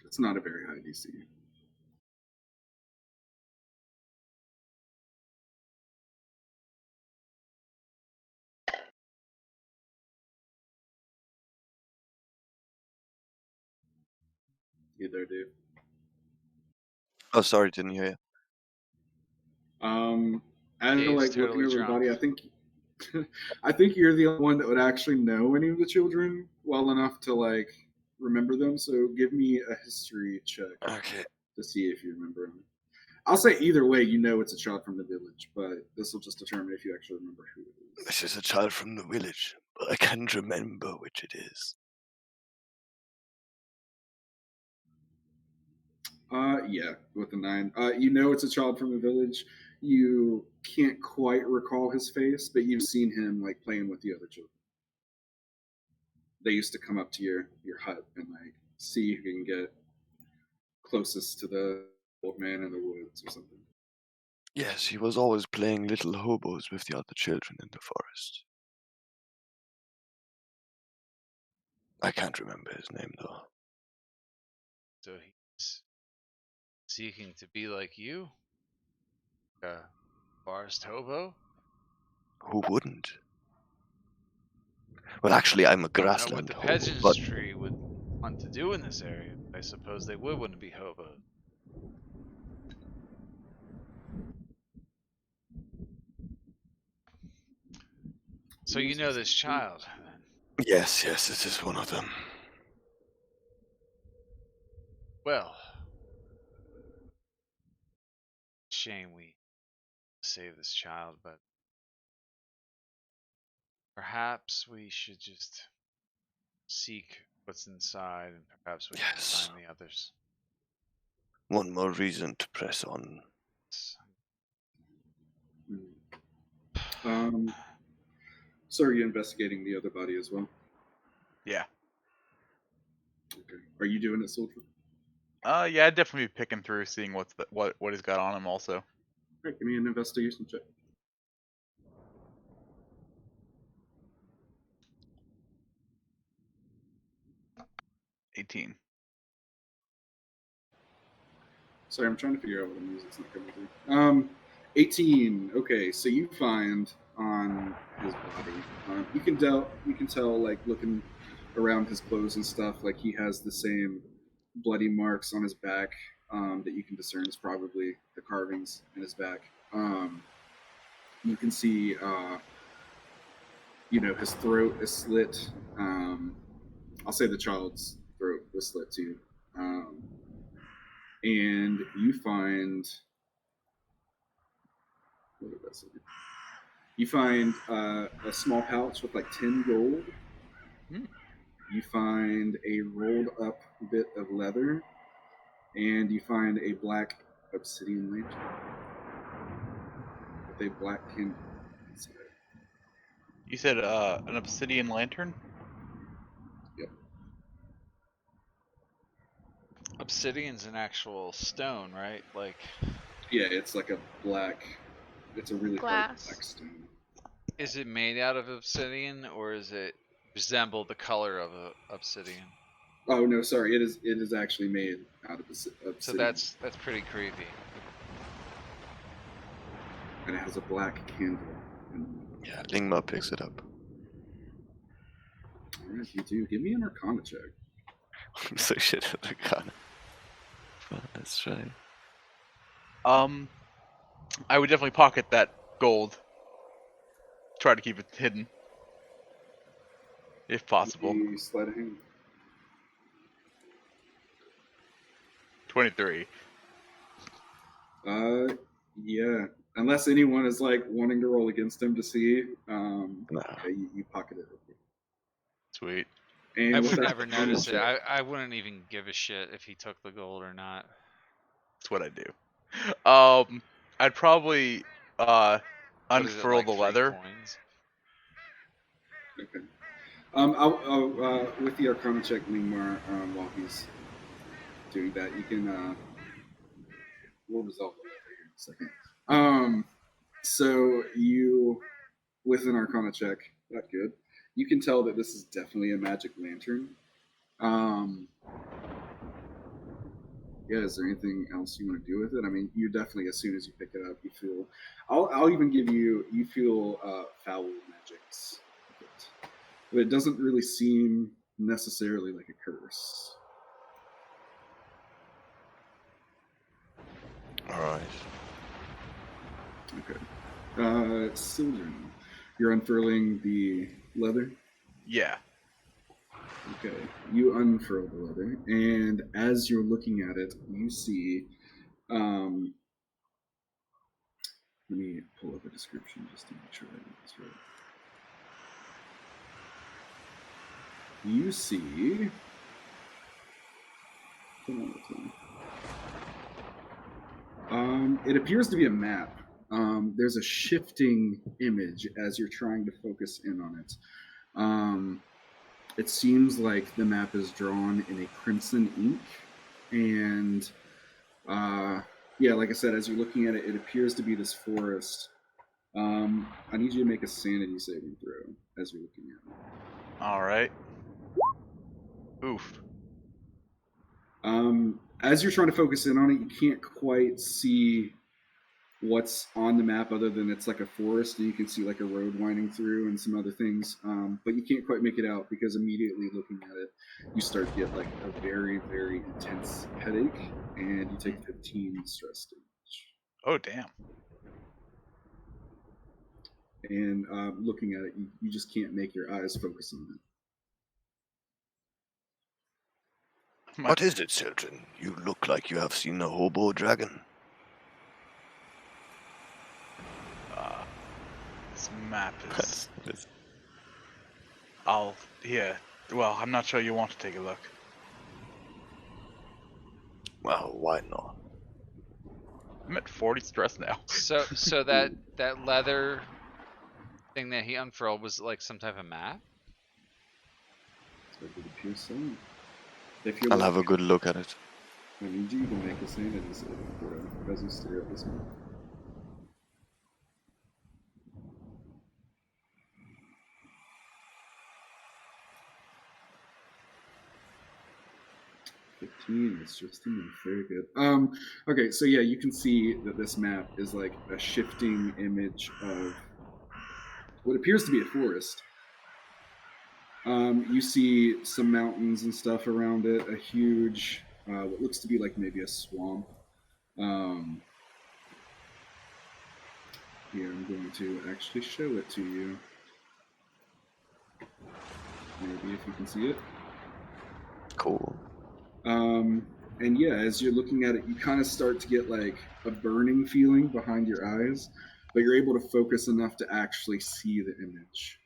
It's not a very high DC. You there, dude? Oh, sorry, didn't hear you. As you're Dave's like looking totally over the drunk. body, I think you're the only one that would actually know any of the children well enough to like remember them. So give me a history check Okay. to see if you remember them. I'll say either way, you know it's a child from the village, but this will just determine if you actually remember who it is. This is a child from the village, but I can't remember which it is. Yeah, with the 9. You know it's a child from the village. You can't quite recall his face, but you've seen him like playing with the other children. They used to come up to your hut and like see who can get closest to the old man in the woods or something. Yes, he was always playing little hobos with the other children in the forest. I can't remember his name though. So he's seeking to be like you? A forest hobo? Who wouldn't? Well, actually, I'm a I don't know what grassland the hobo, but peasantry would want to do in this area. I suppose they would want to be hobos. So you know this child, then? yes, it is one of them. Well, shame we save this child, but perhaps we should just seek what's inside, and perhaps we can Yes. find the others. One more reason to press on. So are you investigating the other body as well? Yeah. Okay. Are you doing it, soldier? Yeah, I'd definitely be picking through, seeing what he's got on him. Also, All right, give me an investigation check. 18. Sorry, I'm trying to figure out what the music's not coming through. 18. Okay, so you find on his body. You can tell, like looking around his clothes and stuff, like he has the same bloody marks on his back that you can discern is probably the carvings in his back. You can see, his throat is slit. I'll say the child's throat was slit too. And you find what did I say? You find a small pouch with like 10 gold. Hmm. You find a rolled up bit of leather, and you find a black obsidian lantern with a black candle inside. You said an obsidian lantern? Yep. Obsidian's an actual stone, right? Like, Yeah, it's like a black. It's a really hard Glass. black stone. is it made out of obsidian, or is it resemble the color of obsidian? Oh no, sorry. It is actually made out of obsidian. So that's pretty creepy. And it has a black candle. Yeah, Lingma picks it up. All right, you do. Give me an Arcana check. I'm so shit at the gun. But let's try. I would definitely pocket that gold. Try to keep it hidden, if possible. The sleight of hand. 23. Yeah. Unless anyone is like wanting to roll against him to see, Nah. yeah, you pocket it. Sweet. And I with would that never Arcana notice it. check- I wouldn't even give a shit if he took the gold or not. That's what I do. I'd probably What is it, unfurl like the 3 leather. coins? Okay. With the Arcana check, Lingmar, while he's doing that, you can. We'll resolve that here in a second. So you, with an Arcana check, that good. You can tell that this is definitely a magic lantern. Yeah, is there anything else you want to do with it? I mean, you definitely, as soon as you pick it up, you feel. I'll even give you. You feel foul magics, but it doesn't really seem necessarily like a curse. All right. Okay. Sildren, you're unfurling the leather. Yeah. Okay, you unfurl the leather, and as you're looking at it, you see. Let me pull up a description just to make sure I get this right. You see. It appears to be a map. There's a shifting image as you're trying to focus in on it. It seems like the map is drawn in a crimson ink, and yeah, like I said, as you're looking at it, it appears to be this forest. I need you to make a sanity saving throw as you're looking at it. All right. Oof. As you're trying to focus in on it, you can't quite see what's on the map other than it's like a forest, and you can see like a road winding through and some other things. But you can't quite make it out because immediately looking at it, you start to get like a very, very intense headache, and you take 15 stress damage. Oh, damn. And looking at it, you just can't make your eyes focus on it. What is it, children? You look like you have seen a hobo dragon. This map is. Yeah. Well, I'm not sure you want to take a look. Well, why not? I'm at 40 stress now. So that leather thing that he unfurled was like some type of map? So it appears so. I'll have a good look at it. I need you to make a sanity saving throw as you stare at this map. It's just very good. Okay, so yeah, you can see that this map is like a shifting image of what appears to be a forest. You see some mountains and stuff around it, a huge, what looks to be like maybe a swamp. Here, I'm going to actually show it to you. Maybe if you can see it. Cool. And yeah, as you're looking at it, you kind of start to get like a burning feeling behind your eyes, but you're able to focus enough to actually see the image.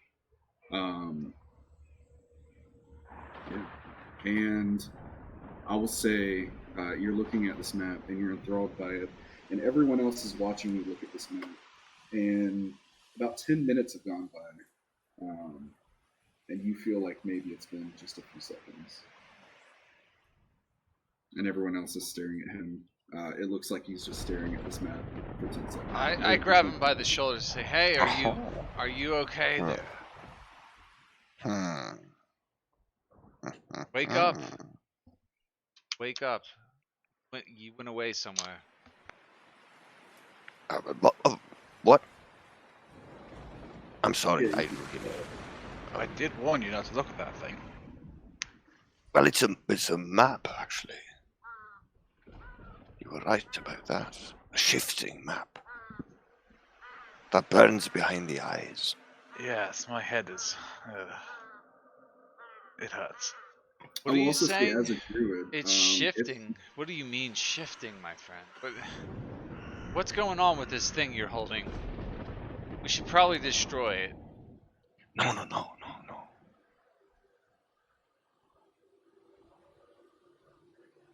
Yeah. And I will say, you're looking at this map and you're enthralled by it, and everyone else is watching you look at this map. And about 10 minutes have gone by, and you feel like maybe it's been just a few seconds. And everyone else is staring at him. It looks like he's just staring at this map for 10 seconds. I grab him by the shoulders and say, "Hey, are you okay there? Wake up! Wake up! You went away somewhere." What? I'm sorry. Yeah, I did warn you not to look at that thing. Well, it's a map, actually. You were right about that. A shifting map that burns behind the eyes. Yes, my head is. It hurts. What are you also say, saying? as a druid, It's shifting. What do you mean shifting, my friend? What's going on with this thing you're holding? We should probably destroy it. No.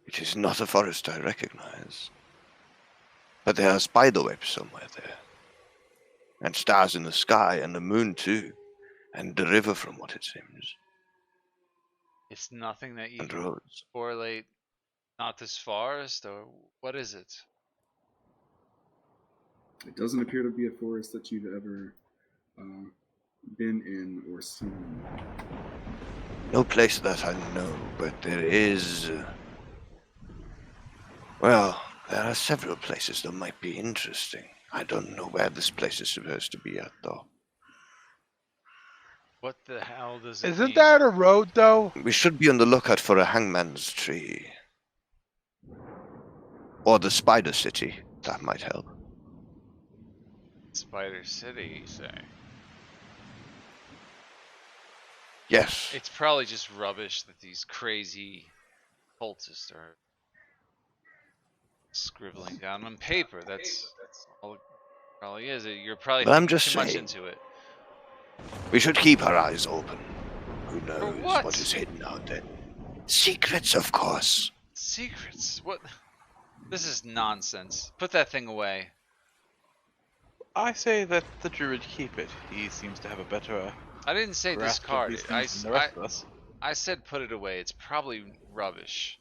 It is not a forest I recognize. But there are spider webs somewhere there. And stars in the sky, and the moon too. and the river from what it seems, It's nothing that you and can roads. correlate. Not this forest, or what is it? It doesn't appear to be a forest that you've ever been in or seen. No place that I know, but there is. Well, there are several places that might be interesting. I don't know where this place is supposed to be at, though. What the hell does it Isn't mean? that a road though? We should be on the lookout for a hangman's tree. Or the Spider City. That might help. Spider City, you say? Yes. It's probably just rubbish that these crazy cultists are scribbling down on paper. That's all it probably is. You're probably But I'm thinking just too much saying. into it. We should keep our eyes open. Who For knows what? what is hidden out there? Secrets, of course. Secrets? What? This is nonsense. Put that thing away. I say that the druid keep it. He seems to have a better I didn't say grasp of discard these it. things than the rest of us. I said put it away. It's probably rubbish.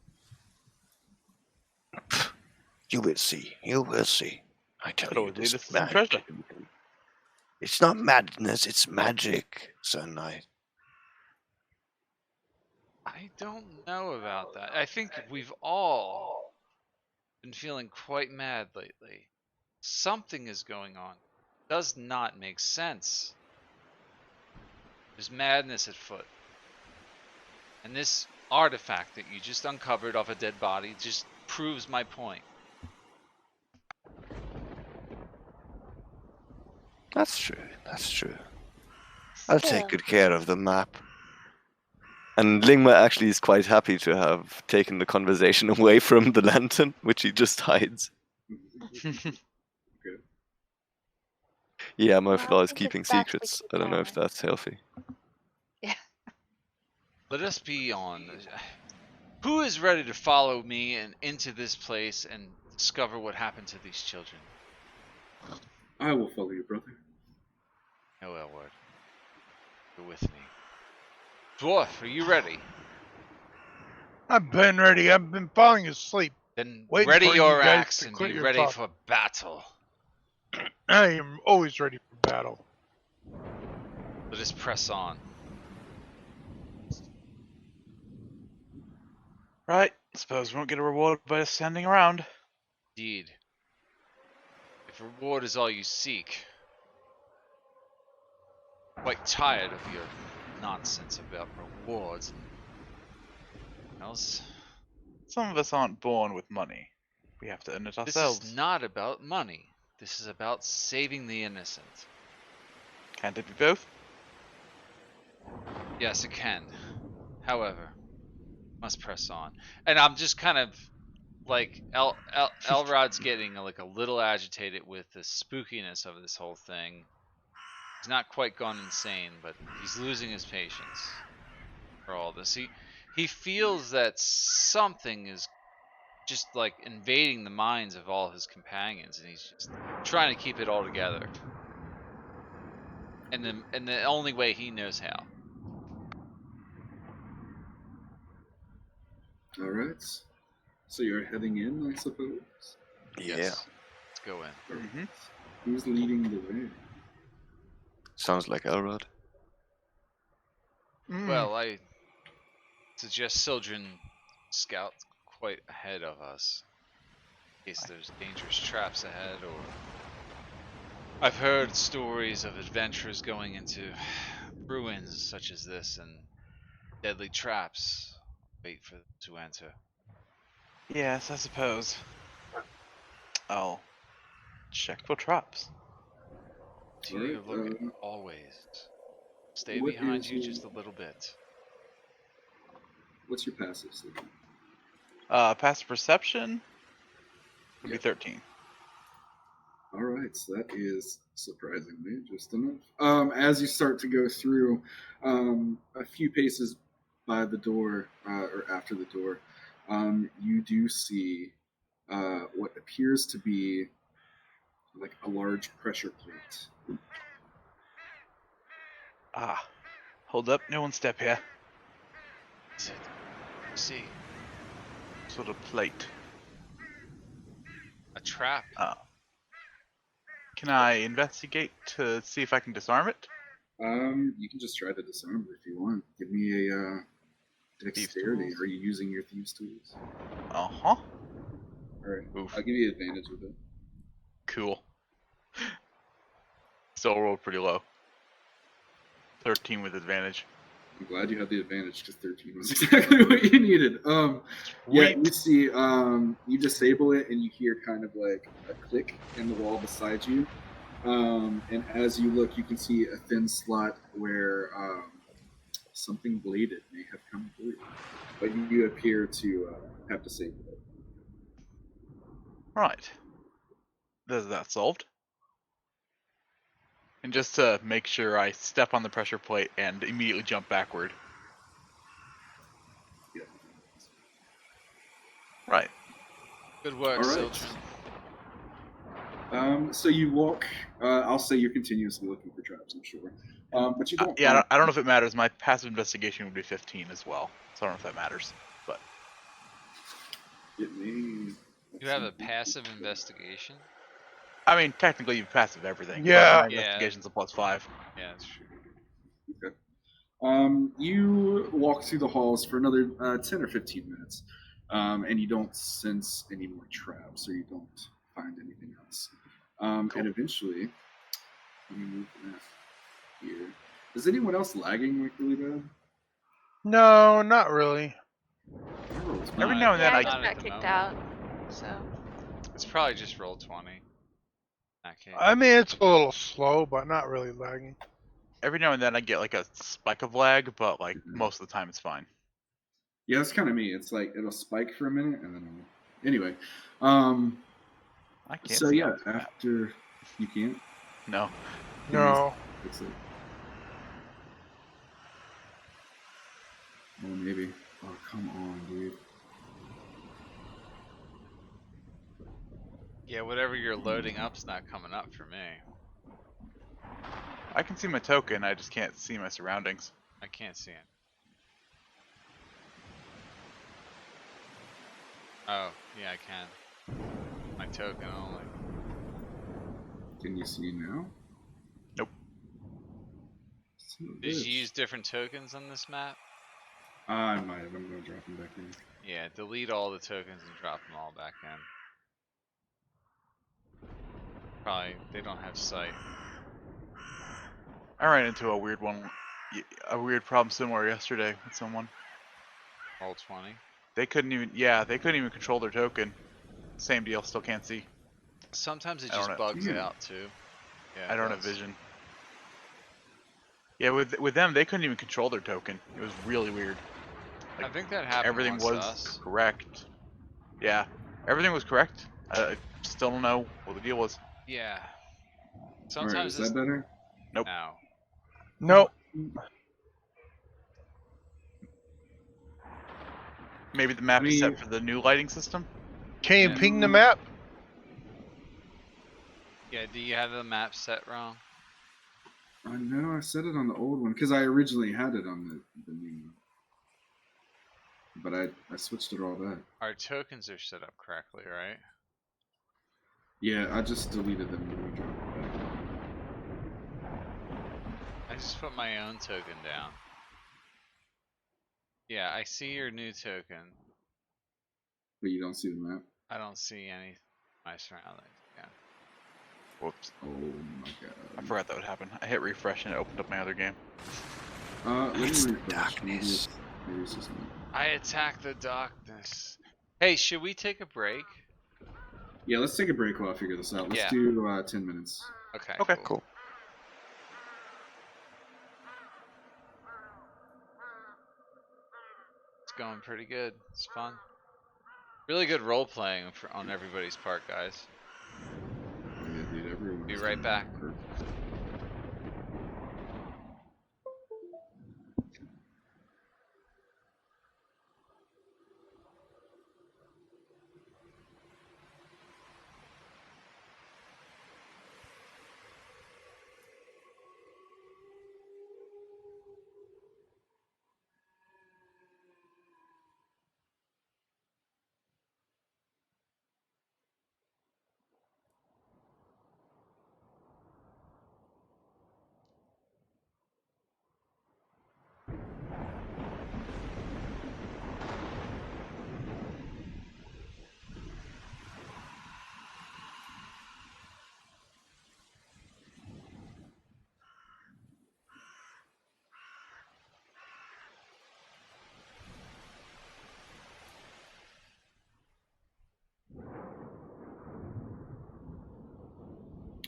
You will see. You will see. I tell Could you, always lead this us to some treasure. It's not madness, it's magic, Sir Knight. I don't know about that. I think we've all been feeling quite mad lately. Something is going on. Does not make sense. There's madness at foot. And this artifact that you just uncovered off a dead body just proves my point. That's true, that's true. I'll take Still, good care of the map. And Lingma actually is quite happy to have taken the conversation away from the lantern, which he just hides. Okay. Yeah, my I flaw is think keeping it's best we secrets. keep I don't know if going. that's healthy. Yeah. Let us be on. Who is ready to follow me and into this place and discover what happened to these children? I will follow you, brother. No, Elward. You're with me. Dwarf, are you ready? I've been ready. I've been falling asleep. Then Waiting ready for you your guys axe to and quit be your ready talk. for battle. I am always ready for battle. Let us press on. Right, suppose we won't get a reward by just standing around. Indeed. If reward is all you seek, quite tired of your nonsense about rewards and else. Some of us aren't born with money. We have to earn it This ourselves. is not about money. This is about saving the innocent. Can't it be both? Yes, it can. However, must press on. And I'm just kind of like Elrod's getting like a little agitated with the spookiness of this whole thing. He's not quite gone insane, but he's losing his patience for all this. He feels that something is just like invading the minds of all his companions, and he's just trying to keep it all together. And the only way he knows how. All right. So you're heading in, I suppose. Yeah. Yes. Let's go in. Mm-hmm. Who's leading the way? Sounds like Elrod. Well, I suggest Sildren scout quite ahead of us, in case there's dangerous traps ahead, or I've heard stories of adventurers going into ruins such as this and deadly traps wait for them to enter. Yes, I suppose. I'll check for traps. Continue Alright, to look at always. Stay what behind is you your- just a little bit. what's your passive sleeping? Passive perception would be Yep. 13. All right, so that is surprisingly just enough. As you start to go through a few paces by the door, or after the door, you do see what appears to be like a large pressure plate. Ah, Hold up, no one step here. Is it? See, Sort of plate. a trap. Can I investigate to see if I can disarm it? You can just try to disarm it if you want. Give me a dexterity. tools? Are you using your thieves' tools? Uh-huh. All right. Oof. I'll give you advantage with it. Cool. Still rolled pretty low. 13 with advantage. I'm glad you had the advantage because 13 was exactly what you needed. Yeah, you Sweet. see, you disable it and you hear kind of like a click in the wall beside you. And as you look, you can see a thin slot where something bladed may have come through, but you appear to have disabled it. Right. There's that solved. And just to make sure, I step on the pressure plate and immediately jump backward. Yeah. Right. Good work, All right. Sildren. So you walk. I'll say you're continuously looking for traps. I'm sure, but you don't. Yeah, I don't know if it matters. My passive investigation would be 15 as well, so I don't know if that matters. But Get me. You have a passive investigation? I mean, technically you passive everything. Yeah. But my investigation's a +5. Yeah, that's true. Okay. You walk through the halls for another 10 or 15 minutes, and you don't sense any more traps, or you don't find anything else. Cool. And eventually, let me move that here. Is anyone else lagging like really bad? No, not really. Every now and Yeah, then I I just Not at got the kicked moment. out. So It's probably just roll 20. In that case. I mean, it's a little slow, but not really lagging. every now and then I get like a spike of lag, but like most of the time it's fine. Yeah, that's kind of me. It's like it'll spike for a minute, and then anyway. I can't So see yeah, on this map. after you can't. No. No. Fix it. Oh, maybe. Oh, come on, dude. Yeah, whatever you're loading up's not coming up for me. I can see my token, I just can't see my surroundings. I can't see it. Oh, yeah, I can. My token only. Can you see now? Nope. Son of a Did bitch. you use different tokens on this map? I might have. I'm gonna drop them back in. Yeah, delete all the tokens and drop them all back in. Probably, they don't have sight. I ran into a weird problem similar yesterday with someone. Roll 20. They couldn't even control their token. Same deal, still can't see. Sometimes it I don't just know. bugs Yeah. out too. Yeah, I it don't have does. vision. Yeah, with them, they couldn't even control their token. It was really weird. I think that happened Everything once was to us. correct. Yeah, everything was correct. I still don't know what the deal was. Yeah. All right, Sometimes is it's that better? Nope. no. Nope. Maybe the map I is set mean- for the new lighting system? Can you Yeah. ping the map? Yeah, do you have the map set wrong? No, I set it on the old one because I originally had it on the new one, but I switched it all back. Our tokens are set up correctly, right? Yeah, I just deleted them and we dropped it back. I just put my own token down. Yeah, I see your new token. But you don't see the map. I don't see any my surroundings. Yeah. Whoops. Oh my god. I forgot that would happen. I hit refresh and it opened up my other game. Let me It's the refresh. Maybe darkness. it's just me. I attack the darkness. Hey, should we take a break? Yeah, let's take a break while I figure this out. Let's Yeah. do 10 minutes. Okay. Okay. Cool. It's going pretty good. It's fun. Really good role playing on everybody's part, guys. Oh yeah, dude, everyone. Be right back. Perfect.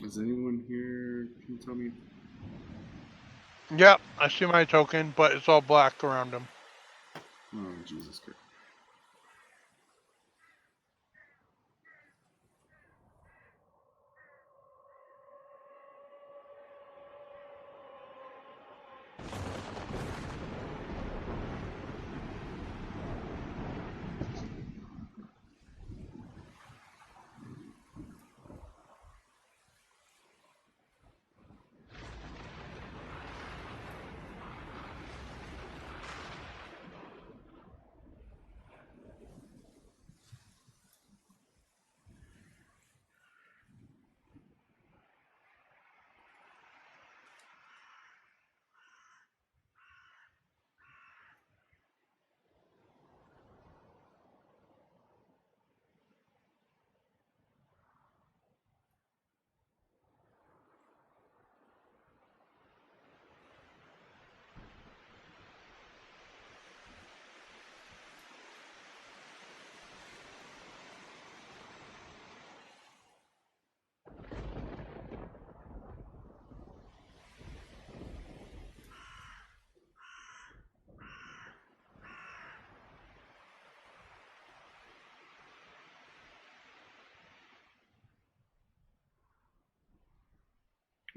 Is anyone here? Can you tell me? Yep, I see my token, but it's all black around him. Oh, Jesus Christ.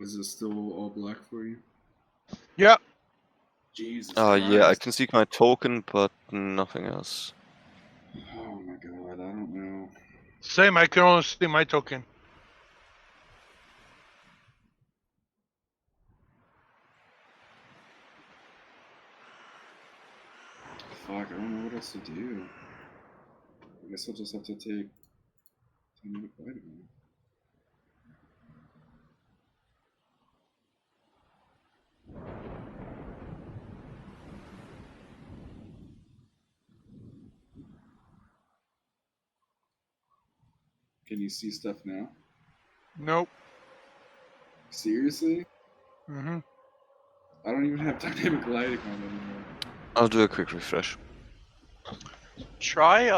Is it still all black for you? Yep. Jesus Yeah, I Christ. can see my token, but nothing else. Oh my god, I don't know. Same, I can only see my token. Fuck, I don't know what else to do. I guess I'll just have to take another vitamin. Can you see stuff now? Nope. Seriously? Mm-hmm. I don't even have dynamic lighting on anymore. I'll do a quick refresh. Try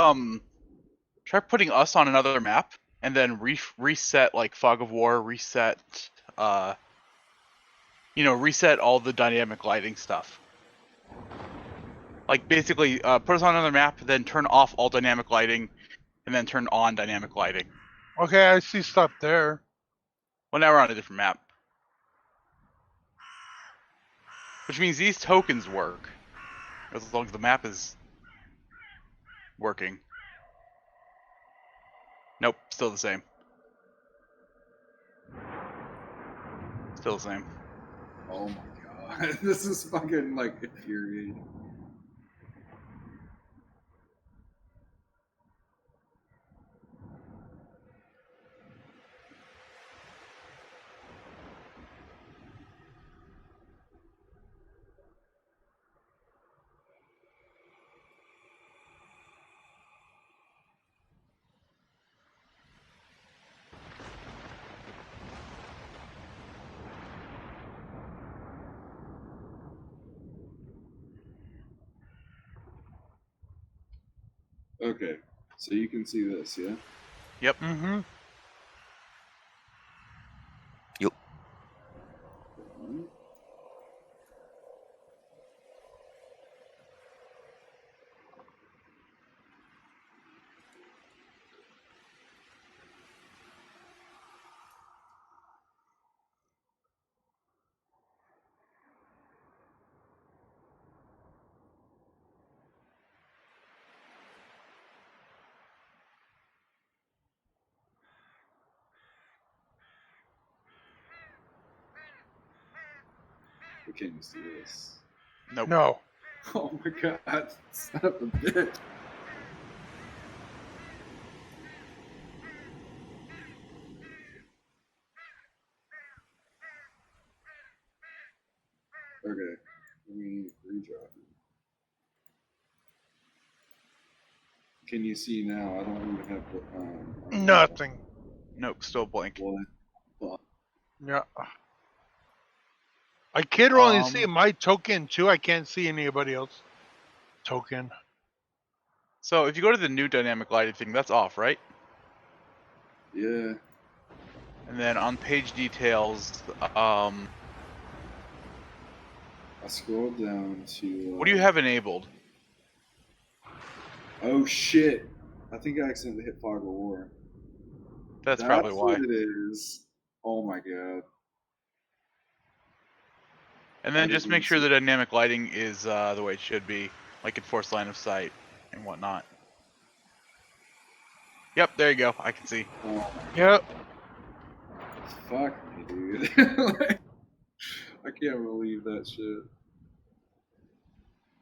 putting us on another map and then reset like Fog of War, reset reset all the dynamic lighting stuff. Like basically put us on another map, then turn off all dynamic lighting, and then turn on dynamic lighting. Okay, I see stuff there. Well, now we're on a different map. Which means these tokens work. As long as the map is working. Nope, still the same. Still the same. Oh my god, this is fucking like infuriating. Okay, so you can see this, yeah? Yep. Mm-hmm. But can you see this? Nope. No. Oh my god, son of a bitch. Okay, let me redrop it. Can you see now? I don't even have Nothing. Nope, still blank. What? Fuck. Yeah. I can only see my token too. I can't see anybody else. Token. So if you go to the new dynamic lighting thing, that's off, right? Yeah. And then on page details, I scrolled down to. what do you have enabled? Oh shit! I think I accidentally hit Fog of War. That's probably why. What it is. Oh my god. And I then just didn't make even sure see the that. dynamic lighting is the way it should be, like enforced line of sight and whatnot. Yep, there you go. I can see. Oh Yep. fuck me, dude. I can't believe that shit.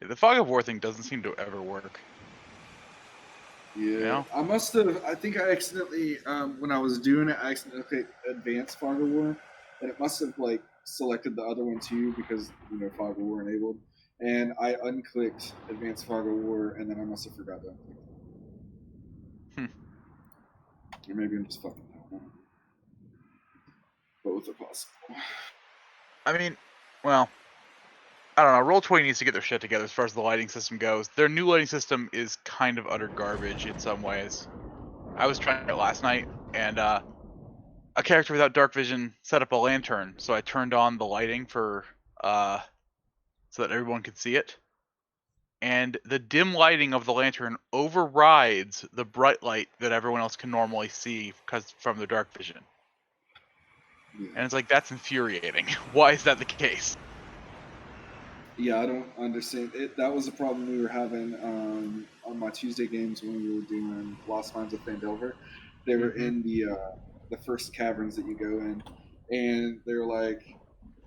The fog of war thing doesn't seem to ever work. Yeah, Yeah. I must have. I think I accidentally, when I was doing it, I accidentally clicked Advanced Fog of War, and it must have like selected the other one too because Fog of War enabled, and I unclicked Advanced Fog of War, and then I must have forgot to unclick it. Or maybe I'm just fucking dumb. Both are possible. I mean, well, I don't know. Roll20 needs to get their shit together as far as the lighting system goes. Their new lighting system is kind of utter garbage in some ways. I was trying it last night, and a character without dark vision set up a lantern, so I turned on the lighting for so that everyone could see it. And the dim lighting of the lantern overrides the bright light that everyone else can normally see because from their dark vision. Yeah. And it's like, that's infuriating. Why is that the case? Yeah, I don't understand it. That was a problem we were having on my Tuesday games when we were doing Lost Mines of Phandelver. They were in the first caverns that you go in, and they were like,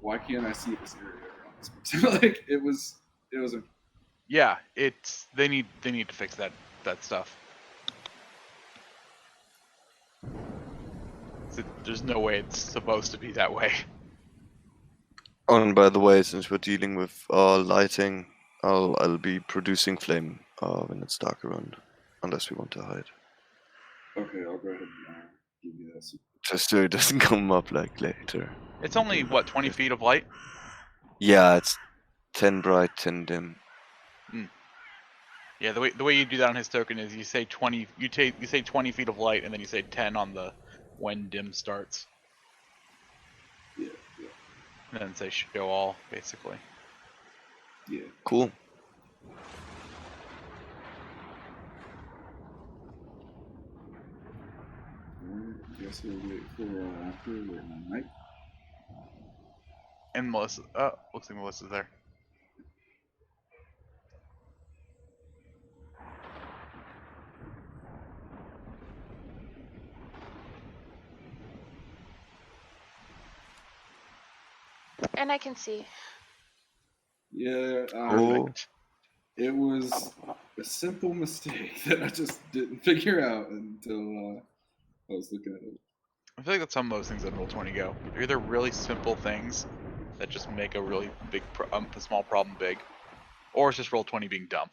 "Why can't I see this area around this person?" Like it was. Yeah, it's they need to fix that stuff. There's no way it's supposed to be that way. Oh, and by the way, since we're dealing with lighting, I'll be producing flame when it's dark around, unless we want to hide. Okay, I'll go ahead and give you that. Just so it doesn't come up like later. It's only what 20 feet of light. Yeah, it's 10 bright, 10 dim. Yeah, the way you do that on his token is you say 20. You say 20 feet of light, and then you say 10 on the when dim starts. Yeah. And then say show all, basically. Yeah. Cool. I guess we'll wait for after night. And Melissa, looks like Melissa's there. And I can see. Yeah. Cool. It was a simple mistake that I just didn't figure out until I was looking at it. I feel like that's how most things in Roll20 go. They're either really simple things that just make a really big, a small problem big, or it's just Roll20 being dumb.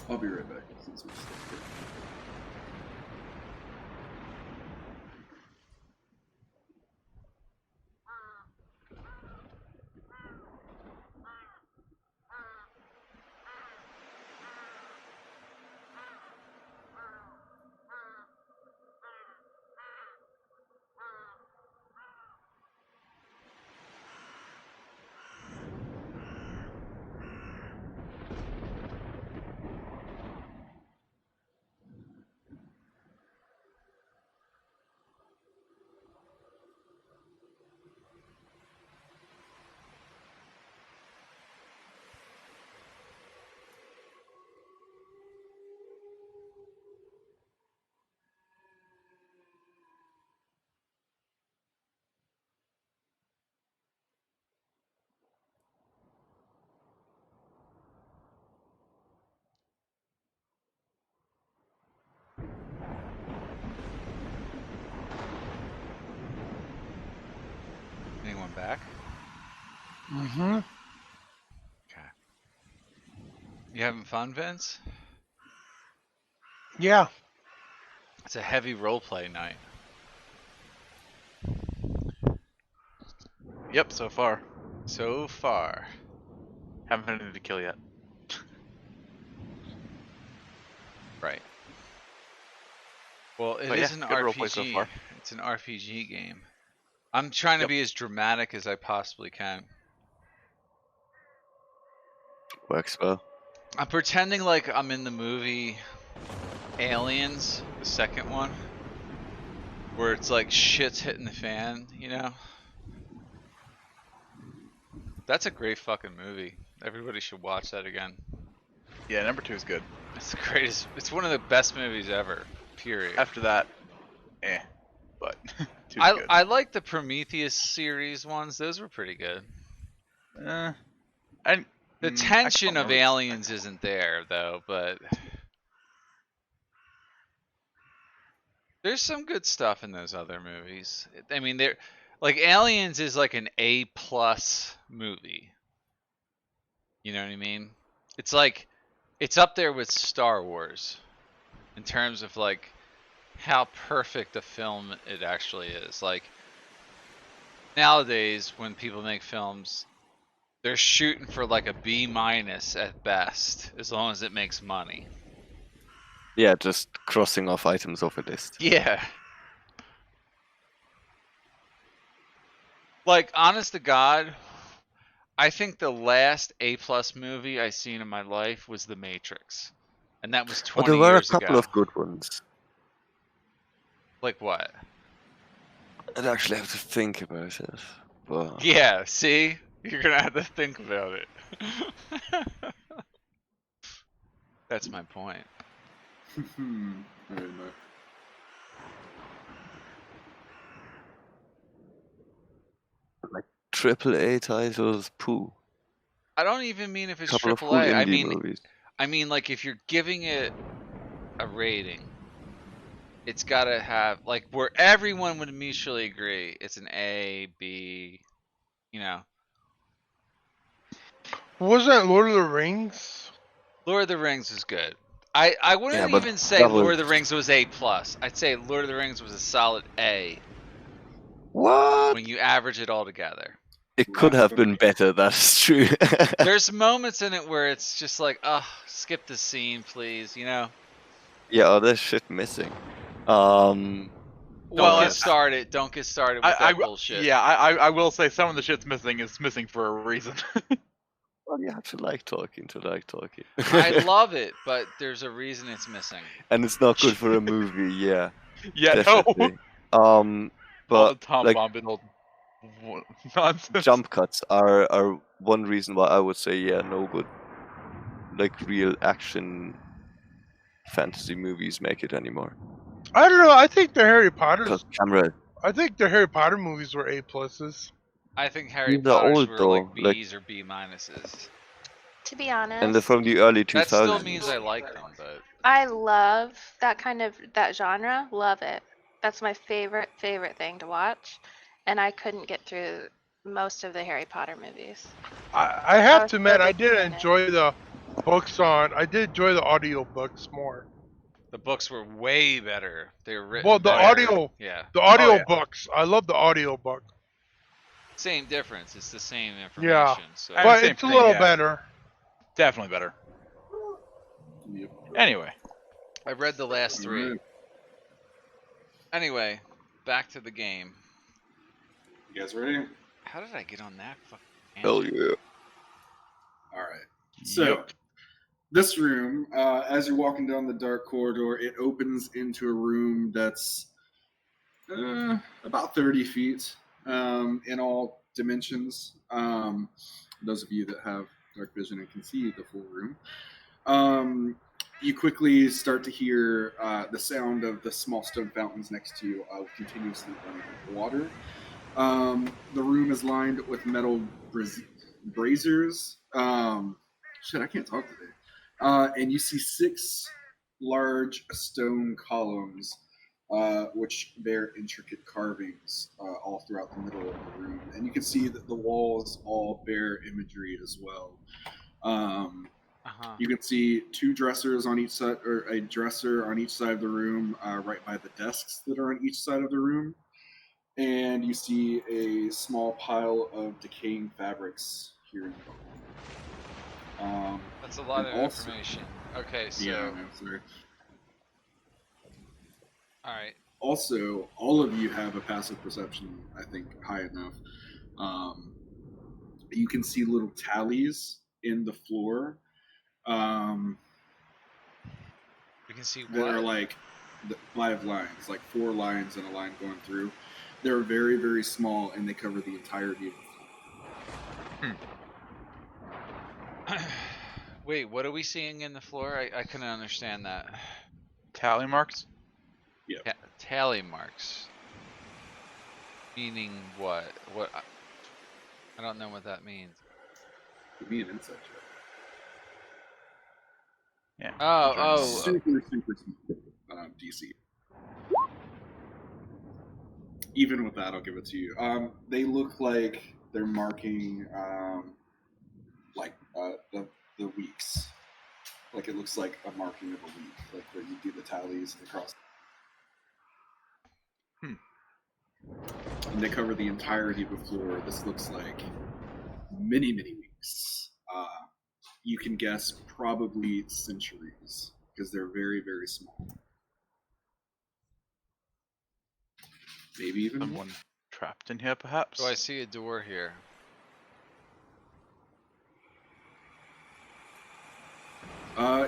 I'll be right back since we're still here. Anyone back? Mm-hmm. Okay. You having fun, Vince? Yeah. It's a heavy roleplay night. Yep, so far. So far. Haven't found anything to kill yet. Right. Well, it But is yeah, an good roleplay so RPG. far. It's an RPG game. I'm trying to Yep. be as dramatic as I possibly can. Works well. I'm pretending like I'm in the movie Aliens, the second one, where it's like shit's hitting the fan, you know? That's a great fucking movie. Everybody should watch that again. Yeah, number 2 is good. It's the greatest. It's one of the best movies ever. Period. After that, but 2's good. I like the Prometheus series ones. Those were pretty good. And The tension of aliens isn't there though, but there's some good stuff in those other movies. I mean, they're like Aliens is like an A+ movie. You know what I mean? It's like it's up there with Star Wars in terms of like how perfect a film it actually is. Like nowadays when people make films, they're shooting for like a B- at best, as long as it makes money. Yeah, just crossing off items off a list. Yeah. Like, honest to God, I think the last A+ movie I seen in my life was The Matrix. And that was But 20 there were a years couple ago. of good ones. Like what? I'd actually have to think about it. But Yeah, see? You're gonna have to think about it. That's my point. Very much. like AAA titles, poo. I don't even mean if it's Couple of cool AAA. indie movies. I mean like if you're giving it a rating, it's gotta have like where everyone would mutually agree it's an A, B, you know. Wasn't Lord of the Rings? Lord of the Rings is good. I wouldn't but even say that Lord was- of the Rings was A+. I'd say Lord of the Rings was a solid A What? when you average it all together. It could have been better, that's true. There's moments in it where it's just like, skip the scene, please, you know? Yeah, there's shit missing. Don't Well, get started. Don't get started with that bullshit. Yeah, I will say some of the shit's missing is missing for a reason. Well, you have to like talking to like talking. I love it, but there's a reason it's missing. And it's not good for a movie, yeah. Yeah, Definitely. no. All the But Tom like Bombadil nonsense. jump cuts are one reason why I would say no good like real action fantasy movies make it anymore. I don't know. I think the Harry Potter. Because camera, I think the Harry Potter movies were A pluses. I think Harry these are Potter's old were though, like like B's or B minuses. To be and they're honest, from the early 2000s. That still means I like them, but I love that that genre. Love it. That's my favorite thing to watch, and I couldn't get through most of the Harry Potter movies. I have was to admit, so I did disappointed. enjoy the books on. I did enjoy the audio books more. the books were way better. They were written Well, the better. Yeah. audio yeah. books. I love the audio book. Same difference. It's the same information. Yeah. So And But same it's a thing, little yeah. better. Definitely better. Yep. Anyway, I read the last 3. Alright. Anyway, back to the game. You guys ready? How did I get on that fucking Hell tangent? yeah. All right. So, this room, as you're walking down the dark corridor, it opens into a room that's about 30 feet in all dimensions. Those of you that have dark vision and can see the full room. You quickly start to hear the sound of the small stone fountains next to you continuously running water. The room is lined with metal braziers. Shit, I can't talk today. And you see 6 large stone columns, which bear intricate carvings all throughout the middle of the room. And you can see that the walls all bear imagery as well. You can see 2 dressers on each side, or a dresser on each side of the room, right by the desks that are on each side of the room. and you see a small pile of decaying fabrics here in the corner. That's a lot and of also, information. Okay, so yeah, I'm sorry. all right. Also, all of you have a passive perception, I think, high enough. You can see little tallies in the floor We can see that are what? like 5 lines, like 4 lines and a line going through. They're very, very small, and they cover the entirety of the floor. Wait, what are we seeing in the floor? I couldn't understand that. Tally marks. Tally marks. Meaning what? What? I don't know what that means. Give me an insight check. Yeah. Oh, Super, super small DC. Even with that, I'll give it to you. They look like they're marking the weeks. Like it looks like a marking of a week, like where you do the tallies across. And they cover the entirety of the floor. This looks like many, many weeks. You can guess probably centuries because they're very, very small. Maybe even more. Someone trapped in here, perhaps. do I see a door here?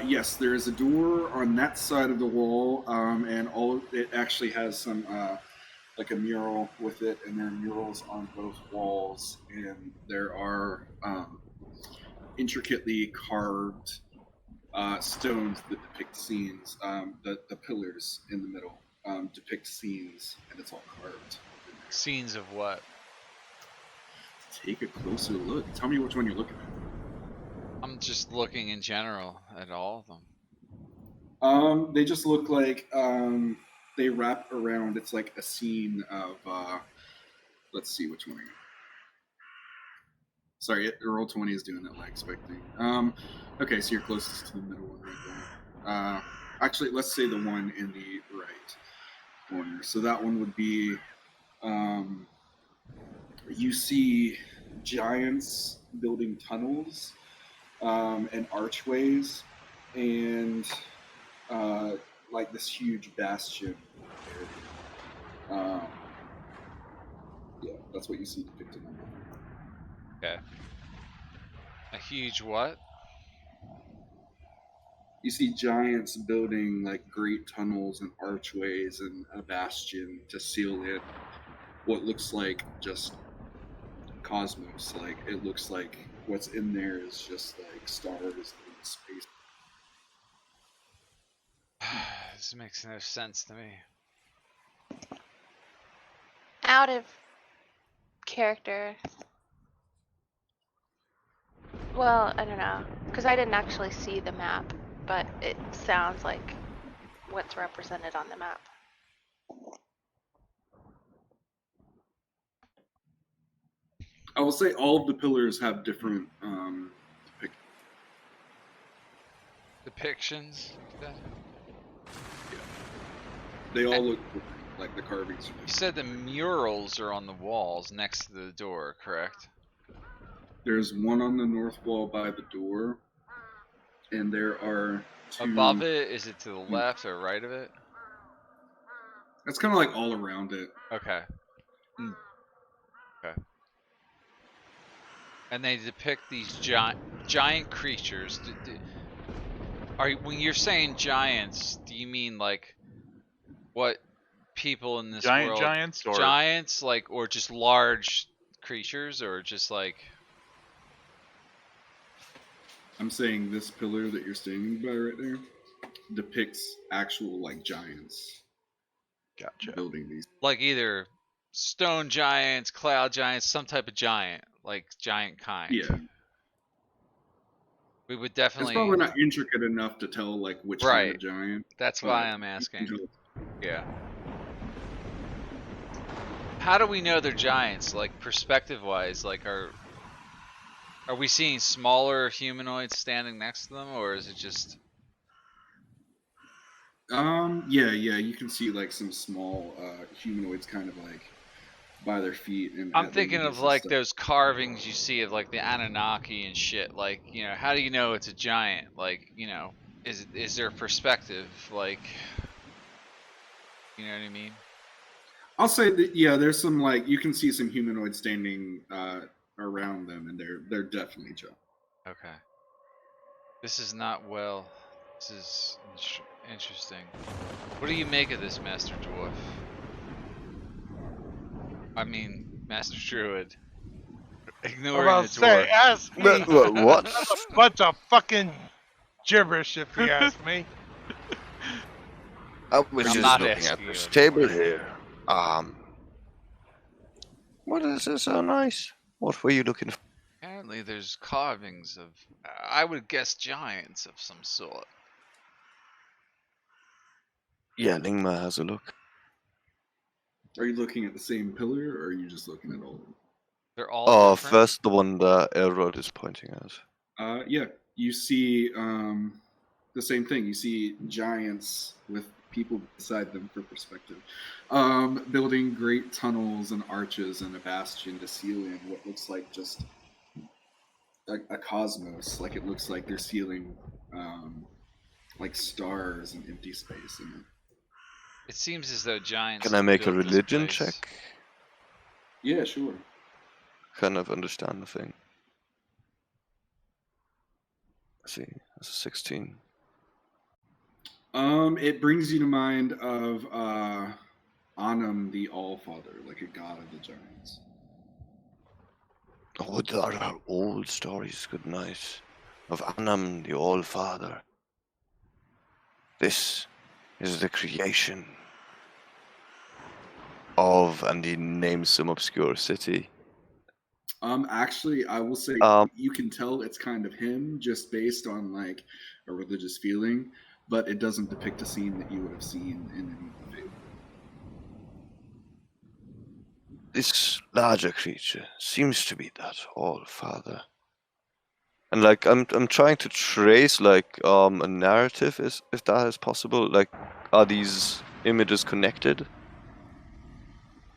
Yes, there is a door on that side of the wall, and all of it actually has some like a mural with it, and there are murals on both walls, and there are intricately carved stones that depict scenes. The pillars in the middle depict scenes, and it's all carved. Scenes of what? Take a closer look. Tell me which one you're looking at. I'm just looking in general at all of them. They just look like they wrap around. It's like a scene of. Let's see which one. Sorry, Roll20 is doing that like expecting. Okay, so you're closest to the middle one right there. Actually, let's say the one in the right corner. So that one would be. You see giants building tunnels and archways, and like this huge bastion area. Yeah, that's what you see depicted on that. Okay. A huge what? You see giants building like great tunnels and archways and a bastion to seal in what looks like just cosmos. Like it looks like what's in there is just like stars in space. This makes no sense to me. Out of character. Well, I don't know, because I didn't actually see the map, but it sounds like what's represented on the map. I will say all of the pillars have different Depictions? They all look different, like the carvings. You said the murals are on the walls next to the door, correct? There's one on the north wall by the door, and there are 2 above it. Is it to the left or right of it? It's kind of like all around it. Okay. Okay. And they depict these giant creatures. When you're saying giants, do you mean like what people in this world? Giants, or giants, like, or just large creatures, or just like? I'm saying this pillar that you're standing by right there depicts actual like giants. Gotcha. Building these. Like either stone giants, cloud giants, some type of giant, like giant kind. Yeah. We would definitely. It's probably not intricate enough to tell like which kind of giant. That's why I'm asking. Yeah. How do we know they're giants? Like perspective-wise, like are we seeing smaller humanoids standing next to them, or is it just? Yeah, you can see like some small humanoids, kind of like by their feet. And I'm at their thinking of knees and like stuff. those carvings you see of like the Anunnaki and shit. Like, you know, how do you know it's a giant? Like, you know, is there perspective? Like, you know what I mean? I'll say that yeah, there's some like you can see some humanoids standing around them, and they're definitely giant. Okay. This is not well. This is interesting. What do you make of this, Master Dwarf? I mean, Master Druid. I'm Ignoring about the to say, dwarf. ask me. What? That's a bunch of fucking gibberish, if you ask me. I was I'm just not looking at asking you this a table question. here. What is this so nice? What were you looking for? Apparently, there's carvings of, I would guess, giants of some sort. Yeah, Lingma has a look. Are you looking at the same pillar, or are you just looking at all of them? They're all different. First the one that Elrod is pointing at. Yeah, you see the same thing. You see giants with people beside them for perspective, building great tunnels and arches and a bastion to seal in what looks like just a cosmos. Like it looks like they're sealing like stars and empty space in it. It seems as though giants Can I have make a built this religion place. check? Yeah, sure. Kind of understand the thing. Let's see, that's a 16. It brings you to mind of Anum, the All-Father, like a god of the giants. Oh, there are old stories, good night, of Anam, the All-Father. This is the creation of, and he names some obscure city. Actually, I will say Um, you can tell it's kind of him just based on like a religious feeling, but it doesn't depict a scene that you would have seen in any of the fable. This larger creature seems to be that All-Father. And like I'm trying to trace like a narrative, is if that is possible. Like, are these images connected?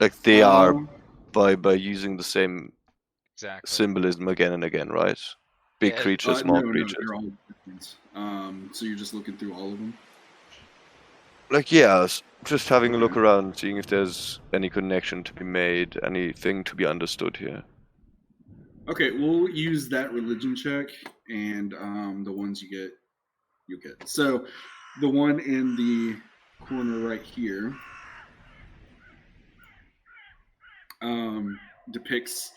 Like they are by using the same Exactly. symbolism again and again, right? Big Yeah, creatures, small No, creatures. they're all different. So you're just looking through all of them. Like, yeah, just having a look around, seeing if there's any connection to be made, anything to be understood here. Okay, we'll use that religion check, and the ones you get. So the one in the corner right here depicts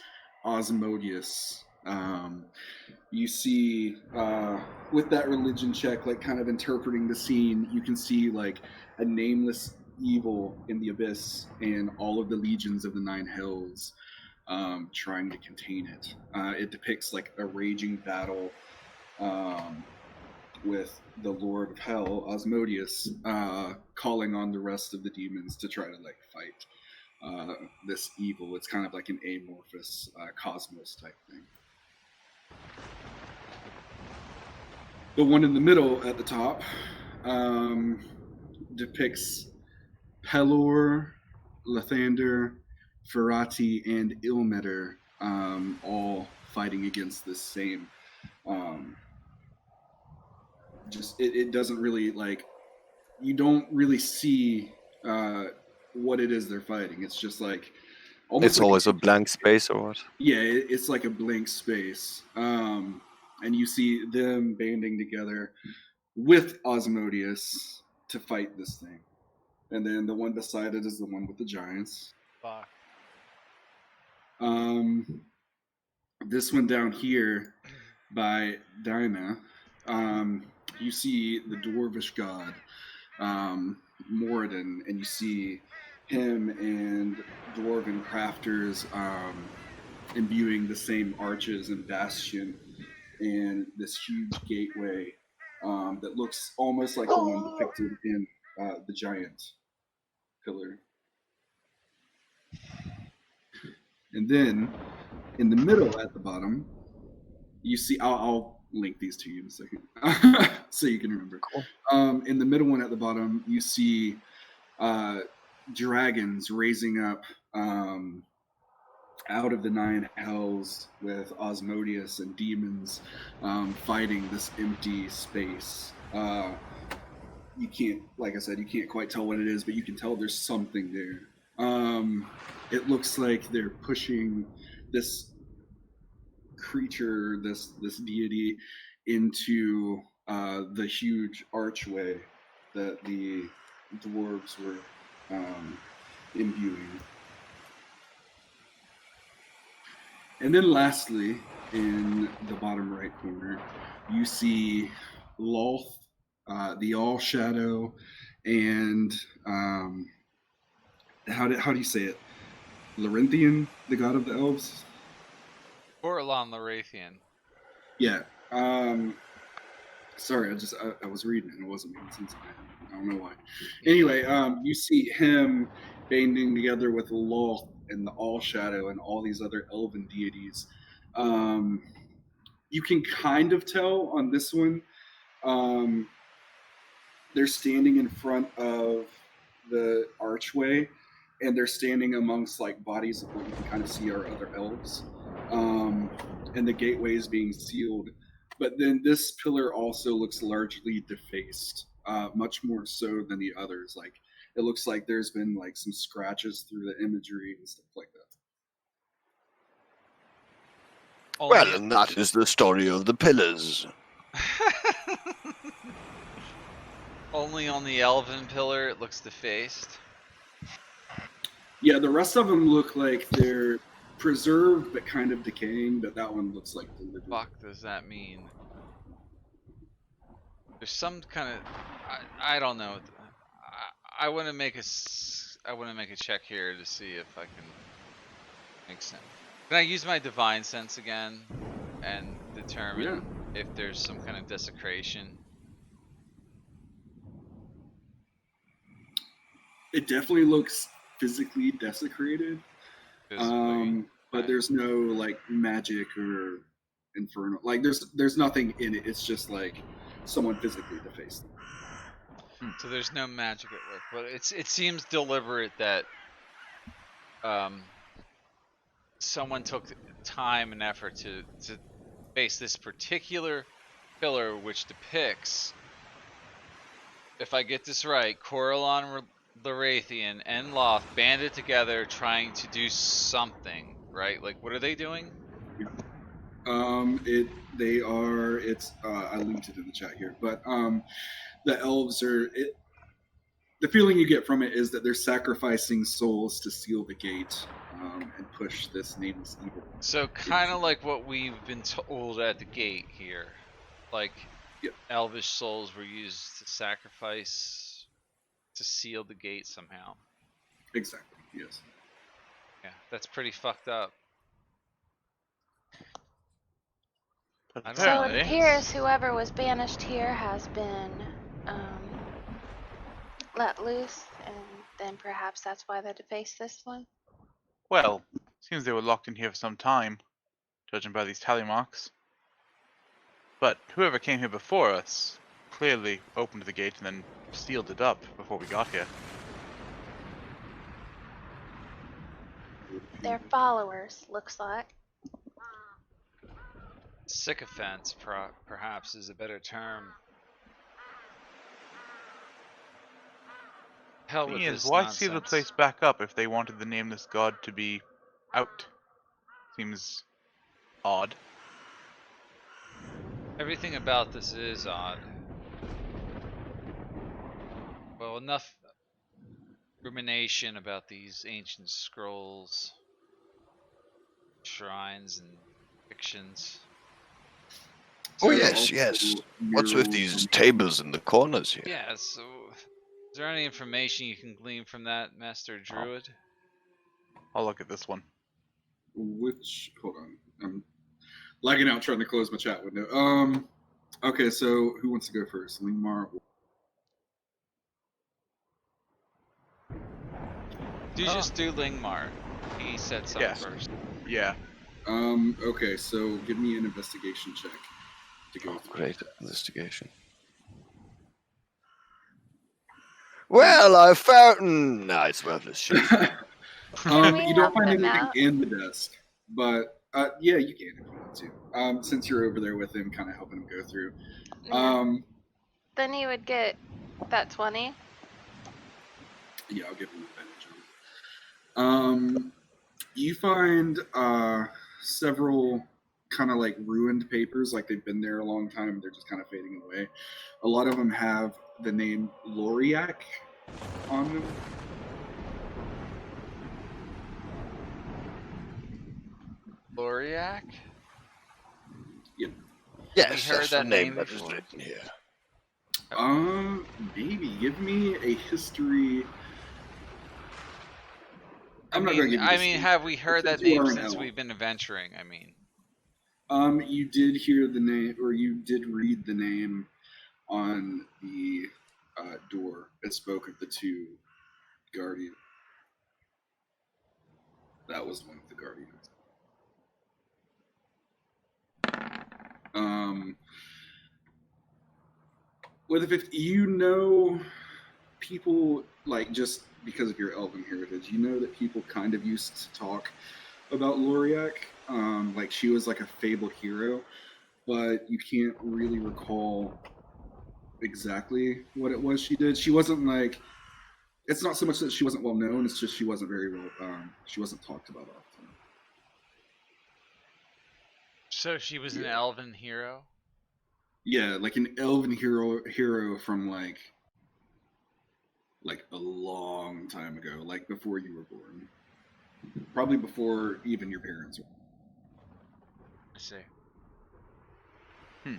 Osmodius. You see with that religion check, like kind of interpreting the scene, you can see like a nameless evil in the abyss and all of the legions of the nine hells trying to contain it. It depicts like a raging battle with the Lord of Hell, Osmodius, calling on the rest of the demons to try to like fight this evil. It's kind of like an amorphous cosmos type thing. The one in the middle at the top depicts Pelor, Lathander, Ferrati, and Ilmater all fighting against this same. It doesn't really like you don't really see what it is they're fighting. It's just like almost It's like always a blank space, or what? yeah, it's like a blank space. And you see them banding together with Osmodius to fight this thing. And then the one beside it is the one with the giants. Fuck. This one down here by Dinah, you see the dwarvish god, Moradin, and you see him and dwarven crafters imbuing the same arches and bastion and this huge gateway that looks almost like the one depicted in the giant pillar. And then in the middle at the bottom, you see, I'll link these to you in a second so you can remember. Cool. In the middle one at the bottom, you see dragons raising up out of the 9 hells with Osmodius and demons fighting this empty space. You can't, like I said, you can't quite tell what it is, but you can tell there's something there. It looks like they're pushing this creature, this deity, into the huge archway that the dwarves were imbuing. And then lastly, in the bottom right corner, you see Lolth, the All Shadow, and how do you say it? Laurenthian, the god of the elves. Coralon Larathian. Yeah. Sorry, I was reading and it wasn't making sense in my head. I don't know why. Anyway, you see him banding together with Lolth and the All Shadow and all these other elven deities. You can kind of tell on this one. They're standing in front of the archway, and they're standing amongst like bodies of what you can kind of see are other elves, and the gateway is being sealed. But then this pillar also looks largely defaced, much more so than the others. Like it looks like there's been like some scratches through the imagery and stuff like that. Well, and that is the story of the pillars. Only on the elven pillar it looks defaced. Yeah, the rest of them look like they're preserved but kind of decaying, but that one looks like deliberate. Fuck does that mean? There's some kind of I don't know. I want to make a check here to see if I can make sense. Can I use my divine sense again and determine if there's some kind of desecration? It definitely looks physically desecrated. But there's no like magic or infernal. Like there's nothing in it. It's just like someone physically defaced them. So there's no magic at work, but it seems deliberate that someone took time and effort to face this particular pillar, which depicts, if I get this right, Coralon Larathian and Loth banded together trying to do something, right? Like, what are they doing? I linked it in the chat here, but the elves are the feeling you get from it is that they're sacrificing souls to seal the gate and push this nameless evil. So kind of like what we've been told at the gate here, like elvish souls were used to sacrifice to seal the gate somehow. Exactly. Yes. Yeah, that's pretty fucked up. So it appears whoever was banished here has been let loose, and then perhaps that's why they defaced this one. Well, seems they were locked in here for some time, judging by these tally marks. But whoever came here before us clearly opened the gate and then sealed it up before we got here. Their followers, looks like. Sycophants, perhaps, is a better term. Hell with this why nonsense. seal the place back up if they wanted the nameless god to be out? Seems odd. Everything about this is odd. Well, enough rumination about these ancient scrolls, shrines, and fictions. Oh yes, yes. What's with these tables in the corners here? Yeah, so is there any information you can glean from that, Master Druid? I'll look at this one. Hold on. I'm lagging out trying to close my chat window. Okay, so who wants to go first? Lingmar? Just do Lingmar. He said something first. Yeah. Okay, so give me an investigation check to go through. Great investigation. Well, I found... No, it's worthless shit. Can we You don't help find him anything out? in the desk, but yeah, you can if you want to. Since you're over there with him, kind of helping him go through. Yeah. Then he would get that 20. Yeah, I'll give him advantage on it. You find several kind of like ruined papers, like they've been there a long time. They're just kind of fading away. A lot of them have the name Loriak on them. Loriak? Yep. Yes, We that's heard the that name name that is before. written here. Maybe give me a history. I'm not going to give you. I this mean, one. have we heard Since that you name are an since elf. we've been adventuring? I mean, You did hear the name, or you did read the name on the door. It spoke of the two guardians. That was one of the guardians. With a 50, you know, people like just because of your elven heritage, you know that people kind of used to talk about Loriak. Like she was like a fabled hero, but you can't really recall exactly what it was she did. She wasn't like. It's not so much that she wasn't well known; it's just she wasn't very well. She wasn't talked about often. so she was an Yeah. elven hero. Yeah, like an elven hero from like a long time ago, like before you were born. Probably before even your parents were. I see. Hmm.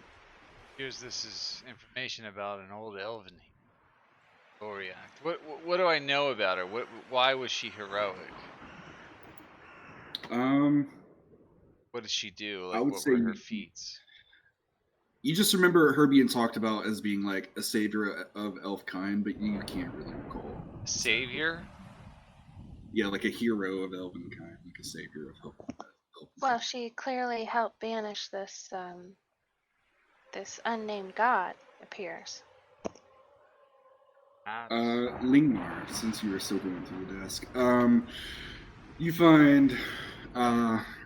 Here's this is information about an old elven Loriak. What do I know about her? Why was she heroic? What did she do? I Like, would what say were her feats? you just remember her being talked about as being like a savior of elf kind, but you can't really recall. Savior? Yeah, like a hero of elven kind, like a savior of elven. Well, she clearly helped banish this this unnamed god, appears. Lingmar, since you were still going through the desk, you find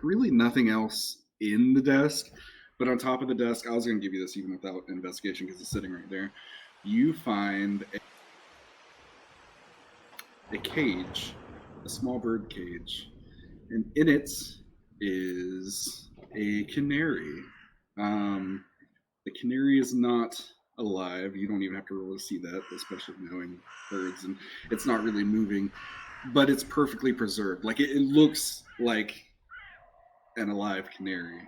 really nothing else in the desk, but on top of the desk, I was going to give you this even without investigation because it's sitting right there. You find a cage, a small bird cage, and in it is a canary. The canary is not alive. You don't even have to roll to see that, especially knowing birds, and it's not really moving, but it's perfectly preserved. Like it looks like an alive canary,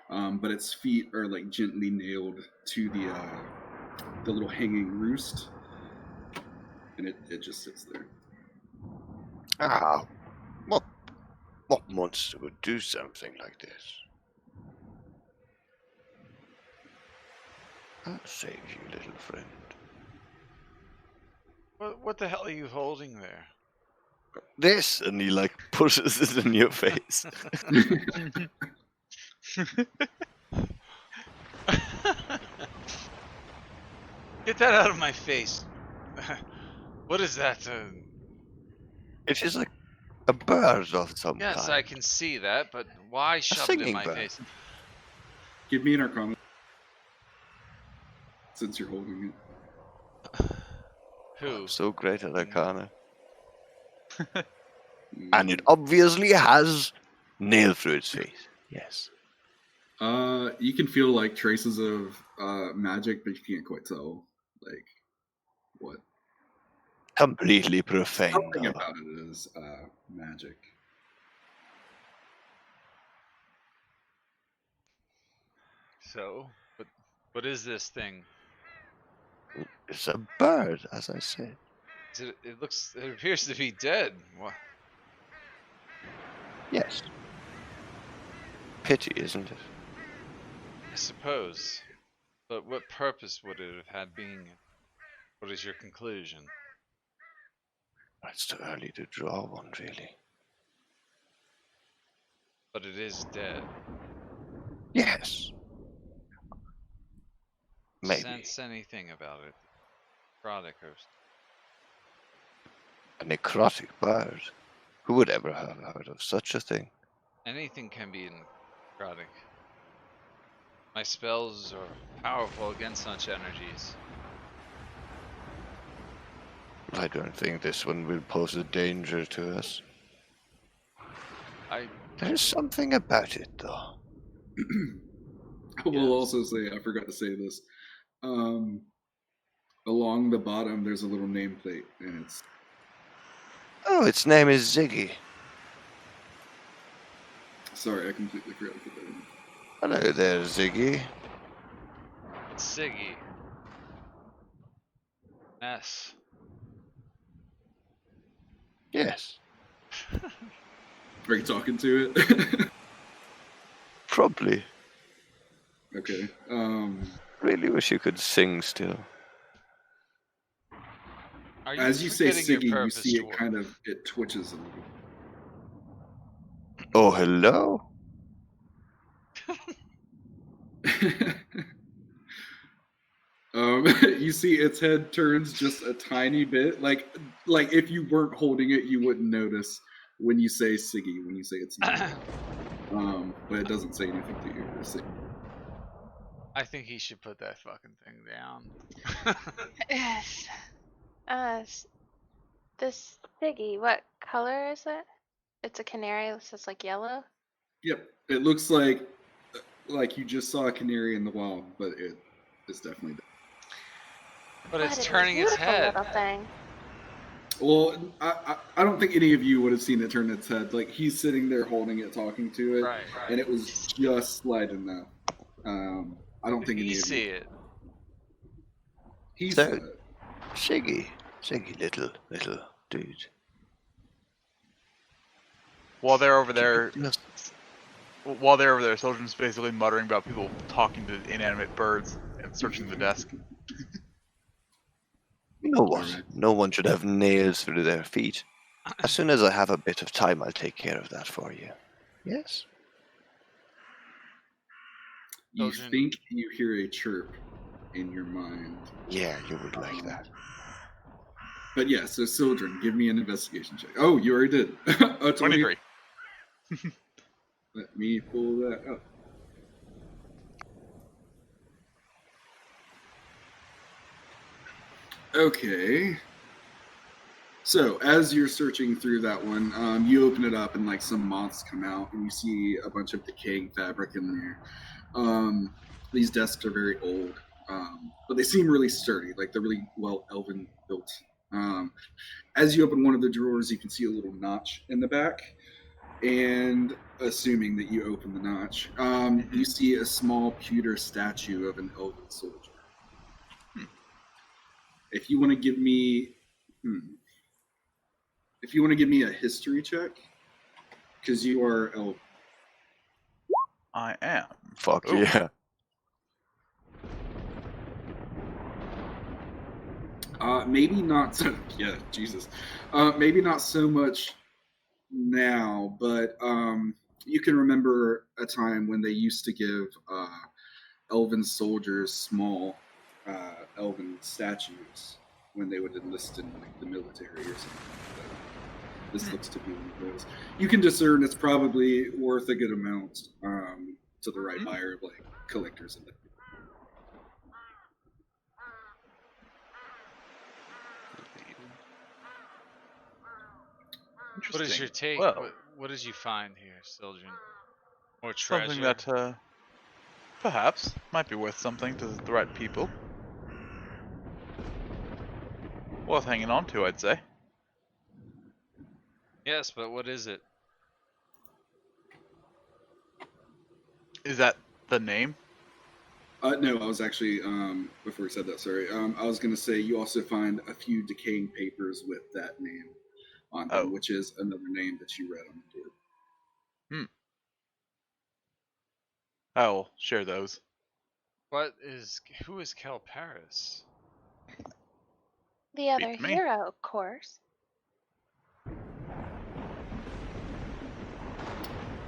but its feet are like gently nailed to the little hanging roost, and it just sits there. Ah, what monster would do something like this? I'll save you, little friend. What the hell are you holding there? This, and he like pushes it in your face. Get that out of my face. What is that? It is like a bird of some Yes, kind. I can see that, but why shove it in singing my bird. face? Give me an Arcana since you're holding it. Who? I'm so great at Arcana. Mm. And it obviously has nail through its face. Yes. You can feel like traces of magic, but you can't quite tell like what. Completely profane. Something though. about it is magic. So, what is this thing? It's a bird, as I said. It appears to be dead. What? Yes. Pity, isn't it? I suppose. But what purpose would it have had being it? What is your conclusion? It's too early to draw one, really. But it is dead. Yes. Maybe. Sense anything about it? Necrotic or A necrotic bird. Who would ever have heard of such a thing? Anything can be necrotic. My spells are powerful against such energies. I don't think this one will pose a danger to us. There's something about it, though. I will Yes. also say, I forgot to say this. Along the bottom, there's a little nameplate, and it's Oh, its name is Ziggy. sorry, I completely forgot to put that in. Hello there, Ziggy. Siggy. Mess. Yes, Are you talking to it? probably. Okay. Really wish you could sing still. Are you As you say forgetting your Siggy, you purpose, see it dwarf? it twitches a little. Oh, hello? You see its head turns just a tiny bit, like if you weren't holding it, you wouldn't notice when you say Siggy, when you say its name. But it doesn't say anything to you. Or Siggy. I think he should put that fucking thing down. Yes. This Siggy, what color is it? It's a canary. It says like yellow. Yep, it looks like you just saw a canary in the wild, but it's definitely. But What it's a turning its beautiful head. little thing. Well, I don't think any of you would have seen it turn its head. Like he's sitting there holding it, talking to it, Right. and it was just slight enough. I don't think any You of see you. it. He So- saw it. Ziggy. Ziggy, little dude. While they're over there, Yes. Soldrin's basically muttering about people talking to inanimate birds and searching the desk. You know what? Alright. No one should have nails through their feet. As soon as I have a bit of time, I'll take care of that for you. Yes? You Children. think you hear a chirp in your mind. Yeah, you would like that. But yeah, so Sildren, give me an investigation check. Oh, you already did. A 23. Let me pull that up. Okay. So as you're searching through that one, you open it up and like some moths come out, and you see a bunch of decaying fabric in there. These desks are very old, but they seem really sturdy, like they're really well elven built. As you open one of the drawers, you can see a little notch in the back, and assuming that you open the notch, you see a small pewter statue of an elven soldier. If you want to give me, a history check, because you are elven. I am. Fuck Ooh. yeah. Maybe not so. Yeah, Jesus. Maybe not so much now, but you can remember a time when they used to give elven soldiers small elven statues when they would enlist in like the military or something like that. This looks to be one of those. You can discern it's probably worth a good amount to the right buyer of like collectors and. What is your take? Well, What did you find here, Sildren? More treasure? something that perhaps might be worth something to the right people. Worth hanging on to, I'd say. Yes, but what is it? Is that the name? No, I was actually before we said that. Sorry, I was going to say you also find a few decaying papers with that name on them, which is another name that you read on the door. I'll share those. Who is Kel Paris? The other Beat me. hero, of course.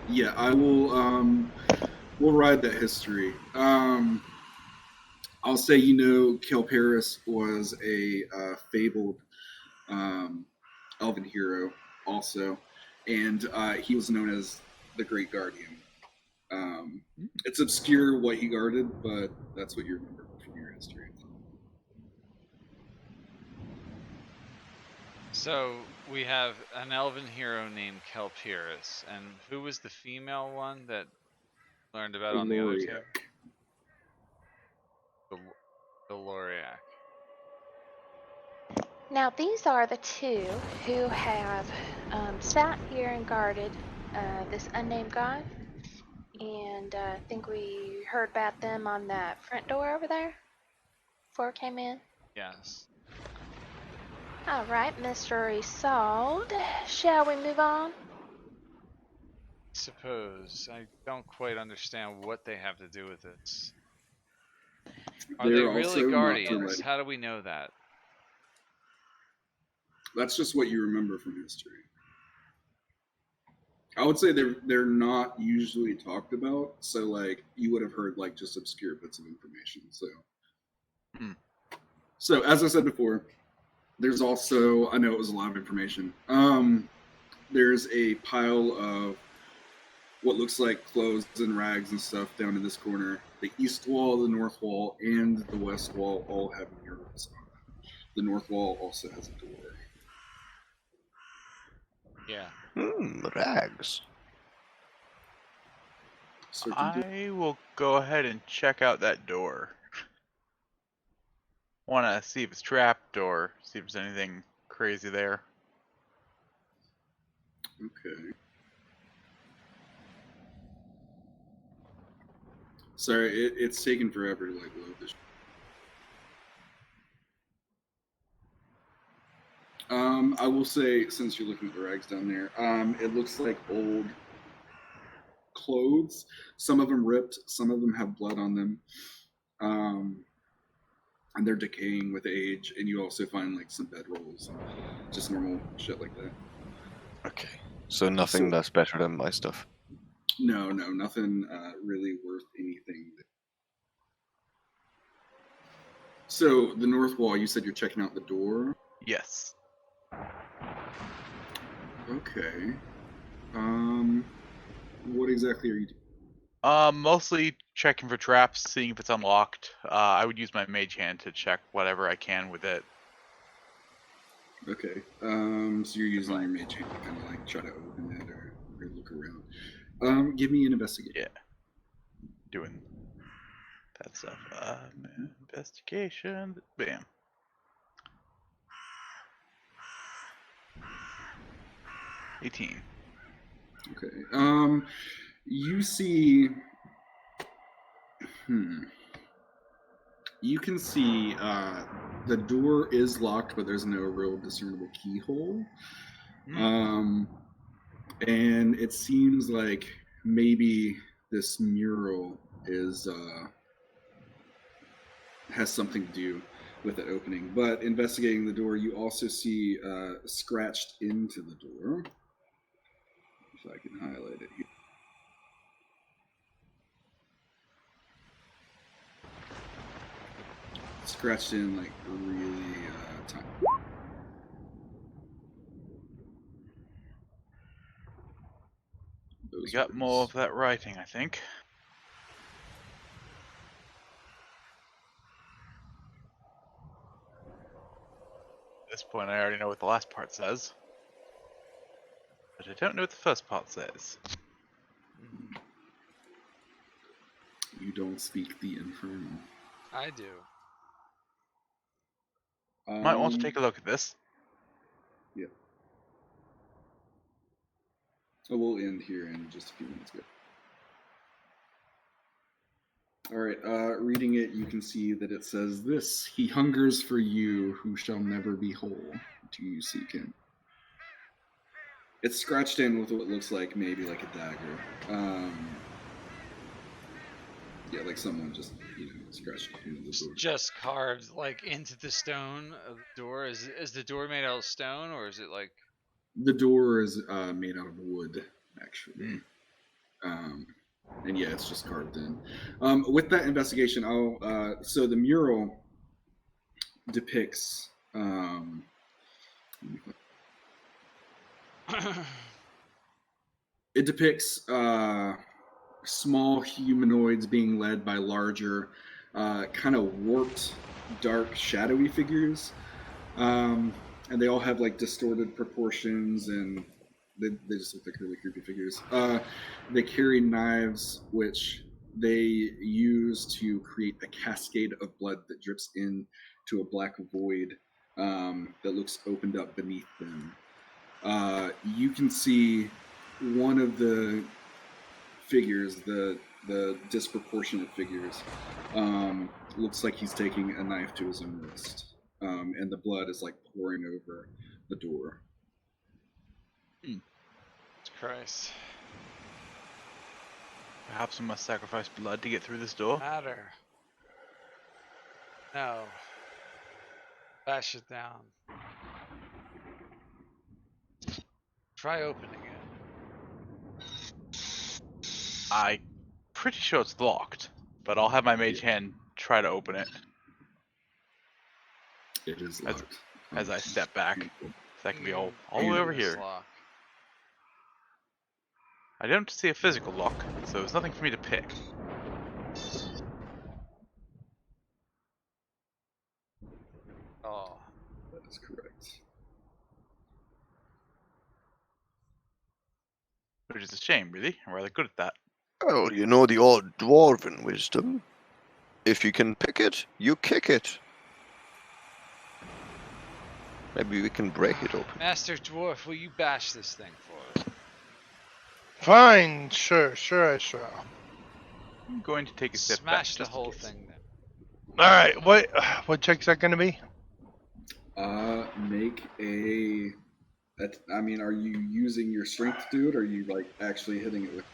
Yeah, I will. We'll ride that history. I'll say Kelparis was a fabled elven hero, also, and he was known as the Great Guardian. It's obscure what he guarded, but that's what you remember from your history. So we have an elven hero named Kelpyrus, and who was the female one that learned about on the other two? The Loriac. Now, these are the two who have sat here and guarded this unnamed god. And I think we heard about them on that front door over there before we came in. Yes. All right, Mr. Isolde. Shall we move on? Suppose. I don't quite understand what they have to do with this. Are they They're really also not guardians? related. How do we know that? That's just what you remember from history. I would say they're not usually talked about, so like you would have heard like just obscure bits of information. So as I said before, there's also, I know it was a lot of information. There's a pile of what looks like clothes and rags and stuff down in this corner. The east wall, the north wall, and the west wall all have murals on them. The north wall also has a door. Yeah. Rags. I will go ahead and check out that door. Want to see if it's trapped or see if there's anything crazy there. Okay. Sorry, it's taken forever to like load this. I will say, since you're looking at the rags down there, it looks like old clothes. Some of them ripped, some of them have blood on them, and they're decaying with age. And you also find like some bedrolls, just normal shit like that. Okay. So nothing that's better than my stuff. No, nothing really worth anything. So the north wall, you said you're checking out the door. Yes. Okay. What exactly are you doing? Mostly checking for traps, seeing if it's unlocked. I would use my mage hand to check whatever I can with it. Okay. So you're using your mage hand to kind of like try to open it or look around. Give me an investigation. Yeah. Doing that stuff. Investigation. Bam. 18. Okay. You see. You can see the door is locked, but there's no real discernible keyhole. And it seems like maybe this mural is has something to do with it opening. But investigating the door, you also see scratched into the door. If I can highlight it here. Scratched in like really tiny. We got more of that writing, I think. At this point, I already know what the last part says. But I don't know what the first part says. You don't speak the infernal. I do. Might want to take a look at this. Yeah. So we'll end here in just a few minutes. All right, reading it, you can see that it says this: "He hungers for you, who shall never be whole. Do you seek him?" It's scratched in with what looks like maybe like a dagger. Yeah, like someone just scratched into the door. Just carved like into the stone of the door. Is the door made out of stone, or is it like? The door is made out of wood, actually. And yeah, it's just carved in. With that investigation, so the mural depicts It depicts small humanoids being led by larger, kind of warped, dark, shadowy figures. And they all have like distorted proportions, and they just look like really creepy figures. They carry knives, which they use to create a cascade of blood that drips into a black void that looks opened up beneath them. You can see one of the figures, the disproportionate figures, looks like he's taking a knife to his own wrist, and the blood is like pouring over the door. Christ. Perhaps we must sacrifice blood to get through this door. Matter. No. Bash it down. Try opening it. I'm pretty sure it's locked, but I'll have my mage hand try to open it It is locked. as I step back. So that can be all the Mm, way over this here. lock. I don't see a physical lock, so there's nothing for me to pick. Oh. That is correct. Which is a shame, really. I'm rather good at that. Well, you know the old dwarven wisdom. If you can pick it, you kick it. Maybe we can break it open. Master Dwarf, will you bash this thing for us? Fine, sure, I shall. I'm going to take a step Smash back. the just in whole case. thing then. All right, what check's that gonna be? Make a. I mean, are you using your strength to do it, or are you like actually hitting it with?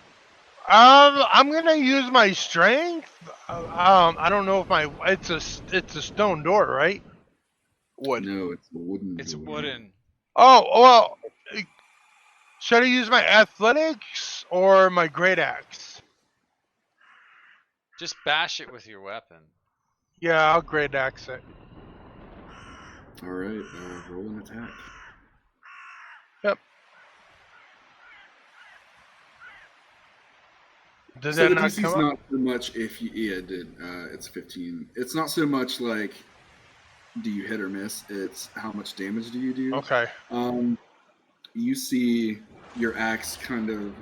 I'm gonna use my strength. I don't know if it's a stone door, right? Wood. No, it's a wooden. It's door. wooden. Oh well, should I use my athletics or my great axe? Just bash it with your weapon. Yeah, I'll great axe it. All right, roll an attack. Yep. Does So that the not DC's come up? not so much if you. Yeah, it did. It's 15. It's not so much like do you hit or miss. It's how much damage do you do. Okay. You see your axe kind of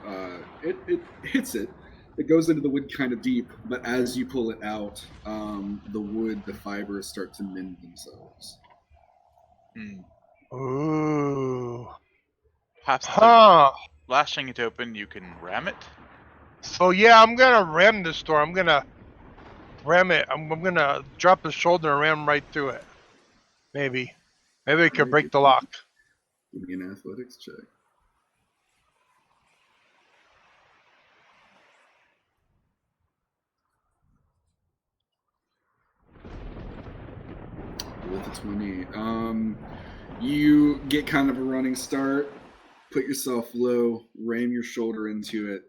it hits it. It goes into the wood kind of deep, but as you pull it out, the fibers start to mend themselves. Ooh. Perhaps instead of Huh. lashing it open, you can ram it. So yeah, I'm gonna ram this door. I'm gonna ram it. I'm gonna drop the shoulder and ram right through it. Maybe we could Alright, break the lock. Give me an athletics check. With a 20. You get kind of a running start, put yourself low, ram your shoulder into it,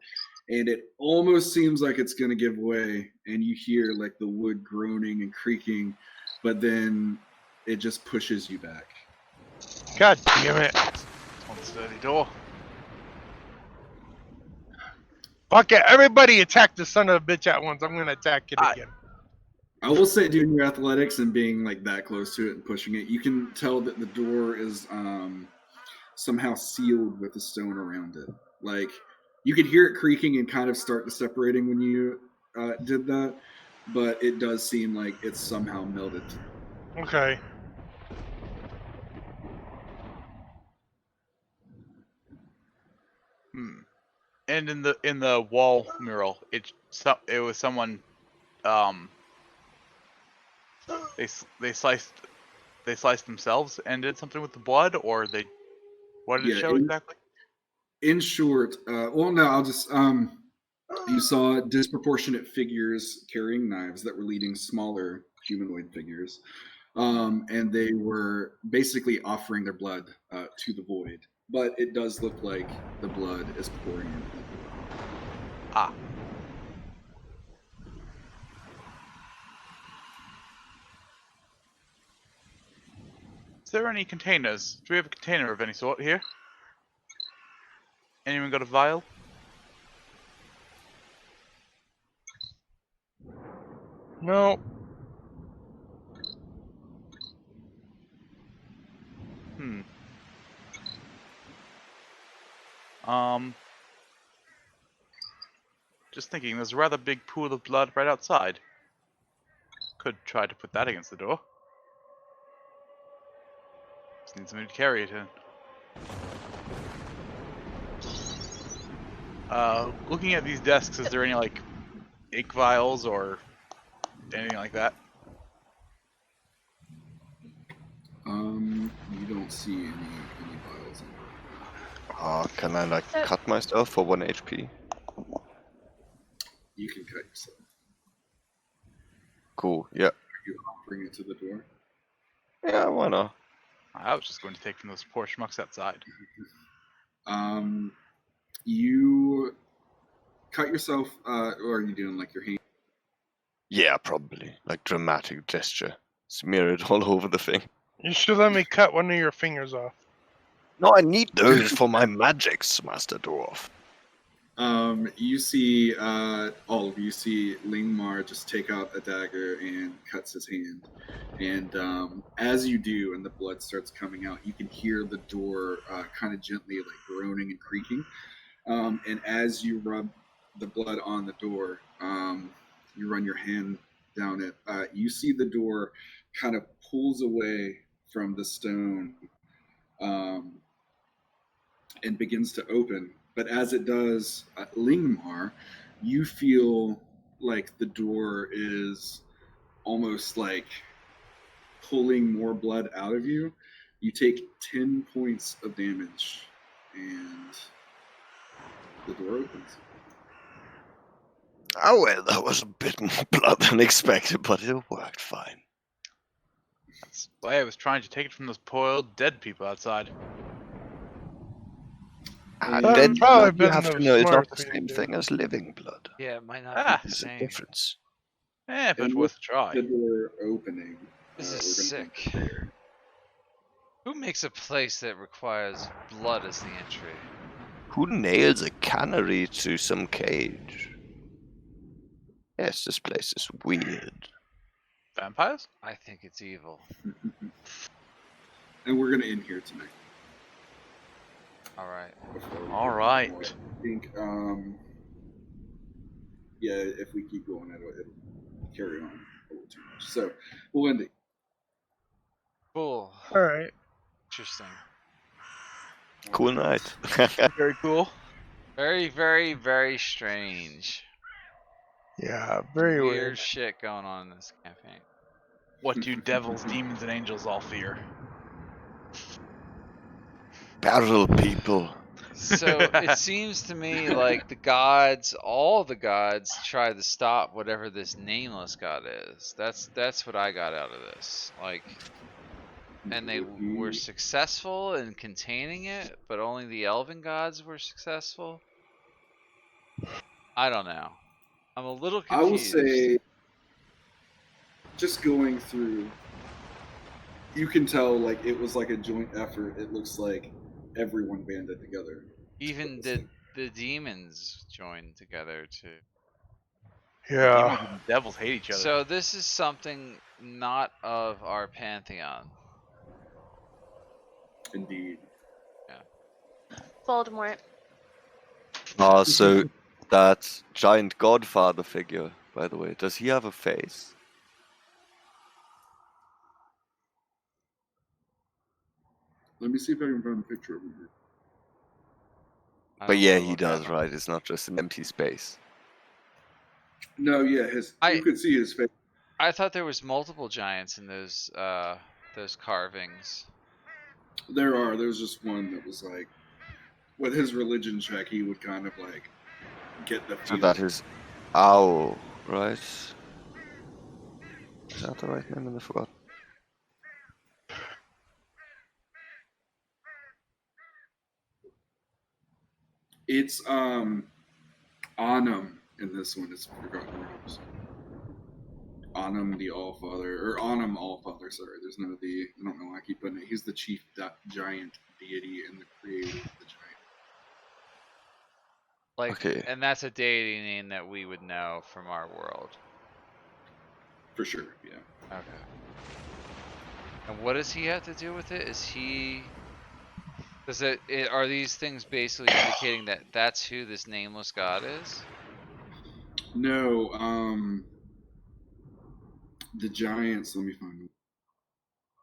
and it almost seems like it's going to give way, and you hear like the wood groaning and creaking, but then it just pushes you back. God damn it! On the sturdy door. Fuck it! Everybody attack the son of a bitch at once. I'm gonna attack it I- again. I will say, doing your athletics and being like that close to it and pushing it, you can tell that the door is somehow sealed with a stone around it. Like you could hear it creaking and kind of start to separating when you did that, but it does seem like it's somehow melted. Okay. And in the wall mural, it was someone. They sliced themselves and did something with the blood, or they. What did it Yeah, show exactly? In short, well, no, I'll just. You saw disproportionate figures carrying knives that were leading smaller humanoid figures, and they were basically offering their blood to the void. But it does look like the blood is pouring into the door. Ah. Is there any containers? Do we have a container of any sort here? Anyone got a vial? No. Um, just thinking, there's a rather big pool of blood right outside. Could try to put that against the door. Just need somebody to carry it in. Looking at these desks, is there any, like, ink vials or anything like that? You don't see any vials. Can I like So- cut myself for 1 HP? You can cut yourself. Cool. Yeah. You bring it to the door. Yeah. Why not? I was just going to take from those poor schmucks outside. You cut yourself, or are you doing like your hand? Yeah, probably. Like dramatic gesture. Smear it all over the thing. You should let me cut one of your fingers off. No, I need those for my magics, Master Dwarf. You see, all of you see Lingmar just take out a dagger and cuts his hand. And as you do, and the blood starts coming out, you can hear the door kind of gently like groaning and creaking. And as you rub the blood on the door, you run your hand down it. You see the door kind of pulls away from the stone and begins to open. But as it does, Lingmar, you feel like the door is almost like pulling more blood out of you. You take 10 points of damage, and the door opens. Oh well, that was a bit more blood than expected, but it worked fine. That's why I was trying to take it from those poor old dead people outside. That'd Dead probably blood, you been have the to know, it's not smart the thing to same do. thing as living blood. Yeah, it might not Ah, be the There's a same. difference. But And worth a with try. the door opening, This we're is gonna sick. end it there. Who makes a place that requires blood as the entry? Who nails a cannery to some cage? Yes, this place is weird. Vampires? I think it's evil. And we're gonna end here tonight. All right. before we All get right. more. I think, yeah, if we keep going, it'll carry on a little too much. So we'll end it. Cool. All right. Interesting. Cool night. Very cool. Very, very, very strange. Yeah, very Weird weird. shit going on in this campaign. What do devils, demons, and angels all fear? Barrel people. So it seems to me like the gods, all the gods, try to stop whatever this nameless god is. That's what I got out of this. Like, and they were successful in containing it, but only the elven gods were successful. I don't know. I'm a little I will confused. say, just going through, you can tell like it was like a joint effort. It looks like everyone banded together. Even the demons joined together to. Yeah. Demons and devils hate each other. So this is something not of our pantheon. Indeed. Voldemort. So that giant godfather figure, by the way, does he have a face? Let me see if I can find a picture of him here. I But don't yeah, wanna he look does, at 'em. right? It's not just an empty space. No, yeah, you could see his face. I thought there was multiple giants in those carvings. There's just one that was like, with his religion check, he would kind of like get the So feel. that is Owl, right? Is that the right name? I forgot. It's Anum in this one. It's Forgotten Realms. Anum the Allfather, or Anum Allfather. Sorry, there's no the. I don't know why I keep putting it. He's the chief giant deity and the creator of the giant. Like, Okay. and that's a deity name that we would know from our world. For sure, yeah. Okay. And what does he have to do with it? Is he? Does are these things basically indicating that that's who this nameless god is? No, the giants. Let me find them.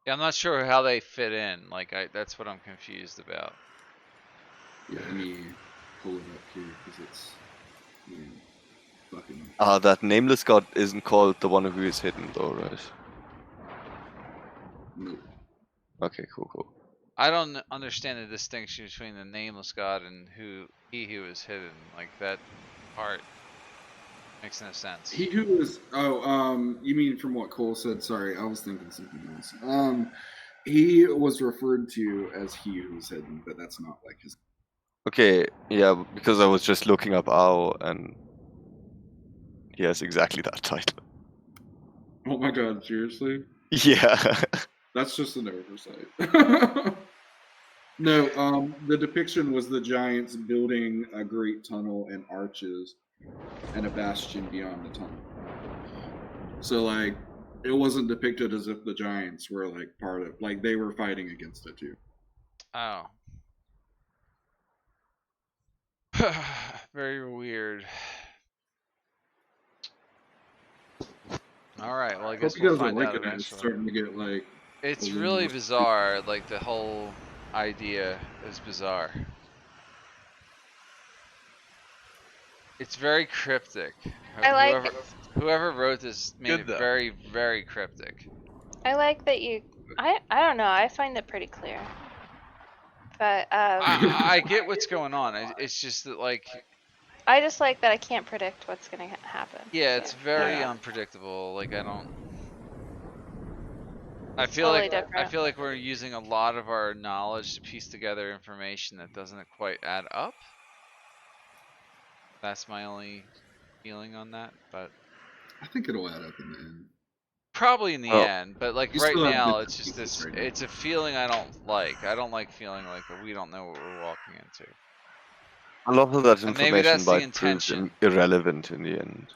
Yeah, I'm not sure how they fit in. Like, that's what I'm confused about. Yeah, let me pull it up here because it's fucking. That nameless god isn't called the one who is hidden, though, right? Nope. Okay, cool. I don't understand the distinction between the nameless god and who is hidden. Like, that part makes no sense. He who was. Oh, you mean from what Cole said? Sorry, I was thinking something else. He was referred to as he who was hidden, but that's not like his. Okay, yeah, because I was just looking up Ao, and he has exactly that title. Oh my god! Seriously? Yeah. That's just an oversight. No, the depiction was the giants building a great tunnel and arches and a bastion beyond the tunnel. So, like, it wasn't depicted as if the giants were, like, part of, like, they were fighting against it too. Oh. Very weird. Alright, well, I guess Hope you we'll guys are find out liking it. It's eventually. starting to get, like, It's a little really more bizarre. Like, the whole idea is bizarre. It's very cryptic. I like Whoever wrote this made Good, it though. very, very cryptic. I like that you. I don't know. I find it pretty clear. But I get what's going on. It's just that, like, I just like that I can't predict what's gonna happen. yeah, it's very Yeah. unpredictable. Like, I It's feel totally like different. we're using a lot of our knowledge to piece together information that doesn't quite add up. That's my only feeling on that, but I think it'll add up in the end. probably in the Well, end. But like You right still have now, bits it's and just pieces this. right now. It's a feeling I don't like. I don't like feeling like we don't know what we're walking into. a lot of that And maybe information that's the might prove intention. irrelevant in the end.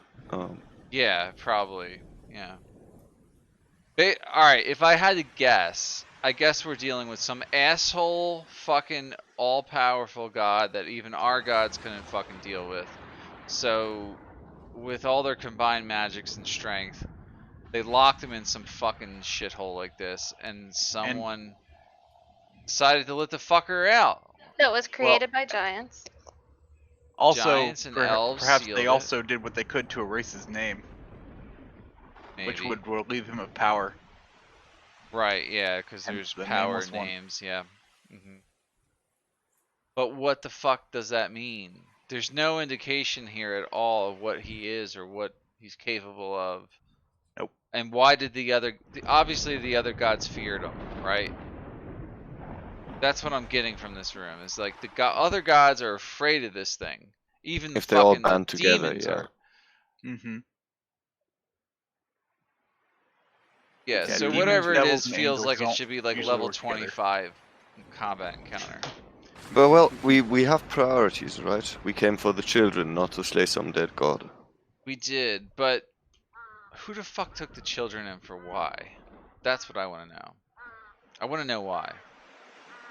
Yeah, probably. Yeah. Alright, if I had to guess, I guess we're dealing with some asshole fucking all-powerful god that even our gods couldn't fucking deal with. So, with all their combined magics and strength, they locked him in some fucking shithole like this, and someone decided to let the fucker out. That was Well, created by giants. also, Giants and elves perhaps they sealed also did what they could to erase his name, which Maybe. would relieve him of power. Right, yeah, because And there's the power nameless one. names, yeah. But what the fuck does that mean? There's no indication here at all of what he is or what he's capable of. Nope. And why did obviously the other gods feared him, right? That's what I'm getting from this room. Is like the other gods are afraid of this thing. Even If they all fucking the band together, demons yeah. are. Mm-hmm. Yeah, Yeah, so demons, whatever it devils, is and feels angels like it don't should be like usually level work together. 25 combat encounter. But well, we have priorities, right? We came for the children, not to slay some dead god. We did, but who the fuck took the children and for why? That's what I want to know. I want to know why.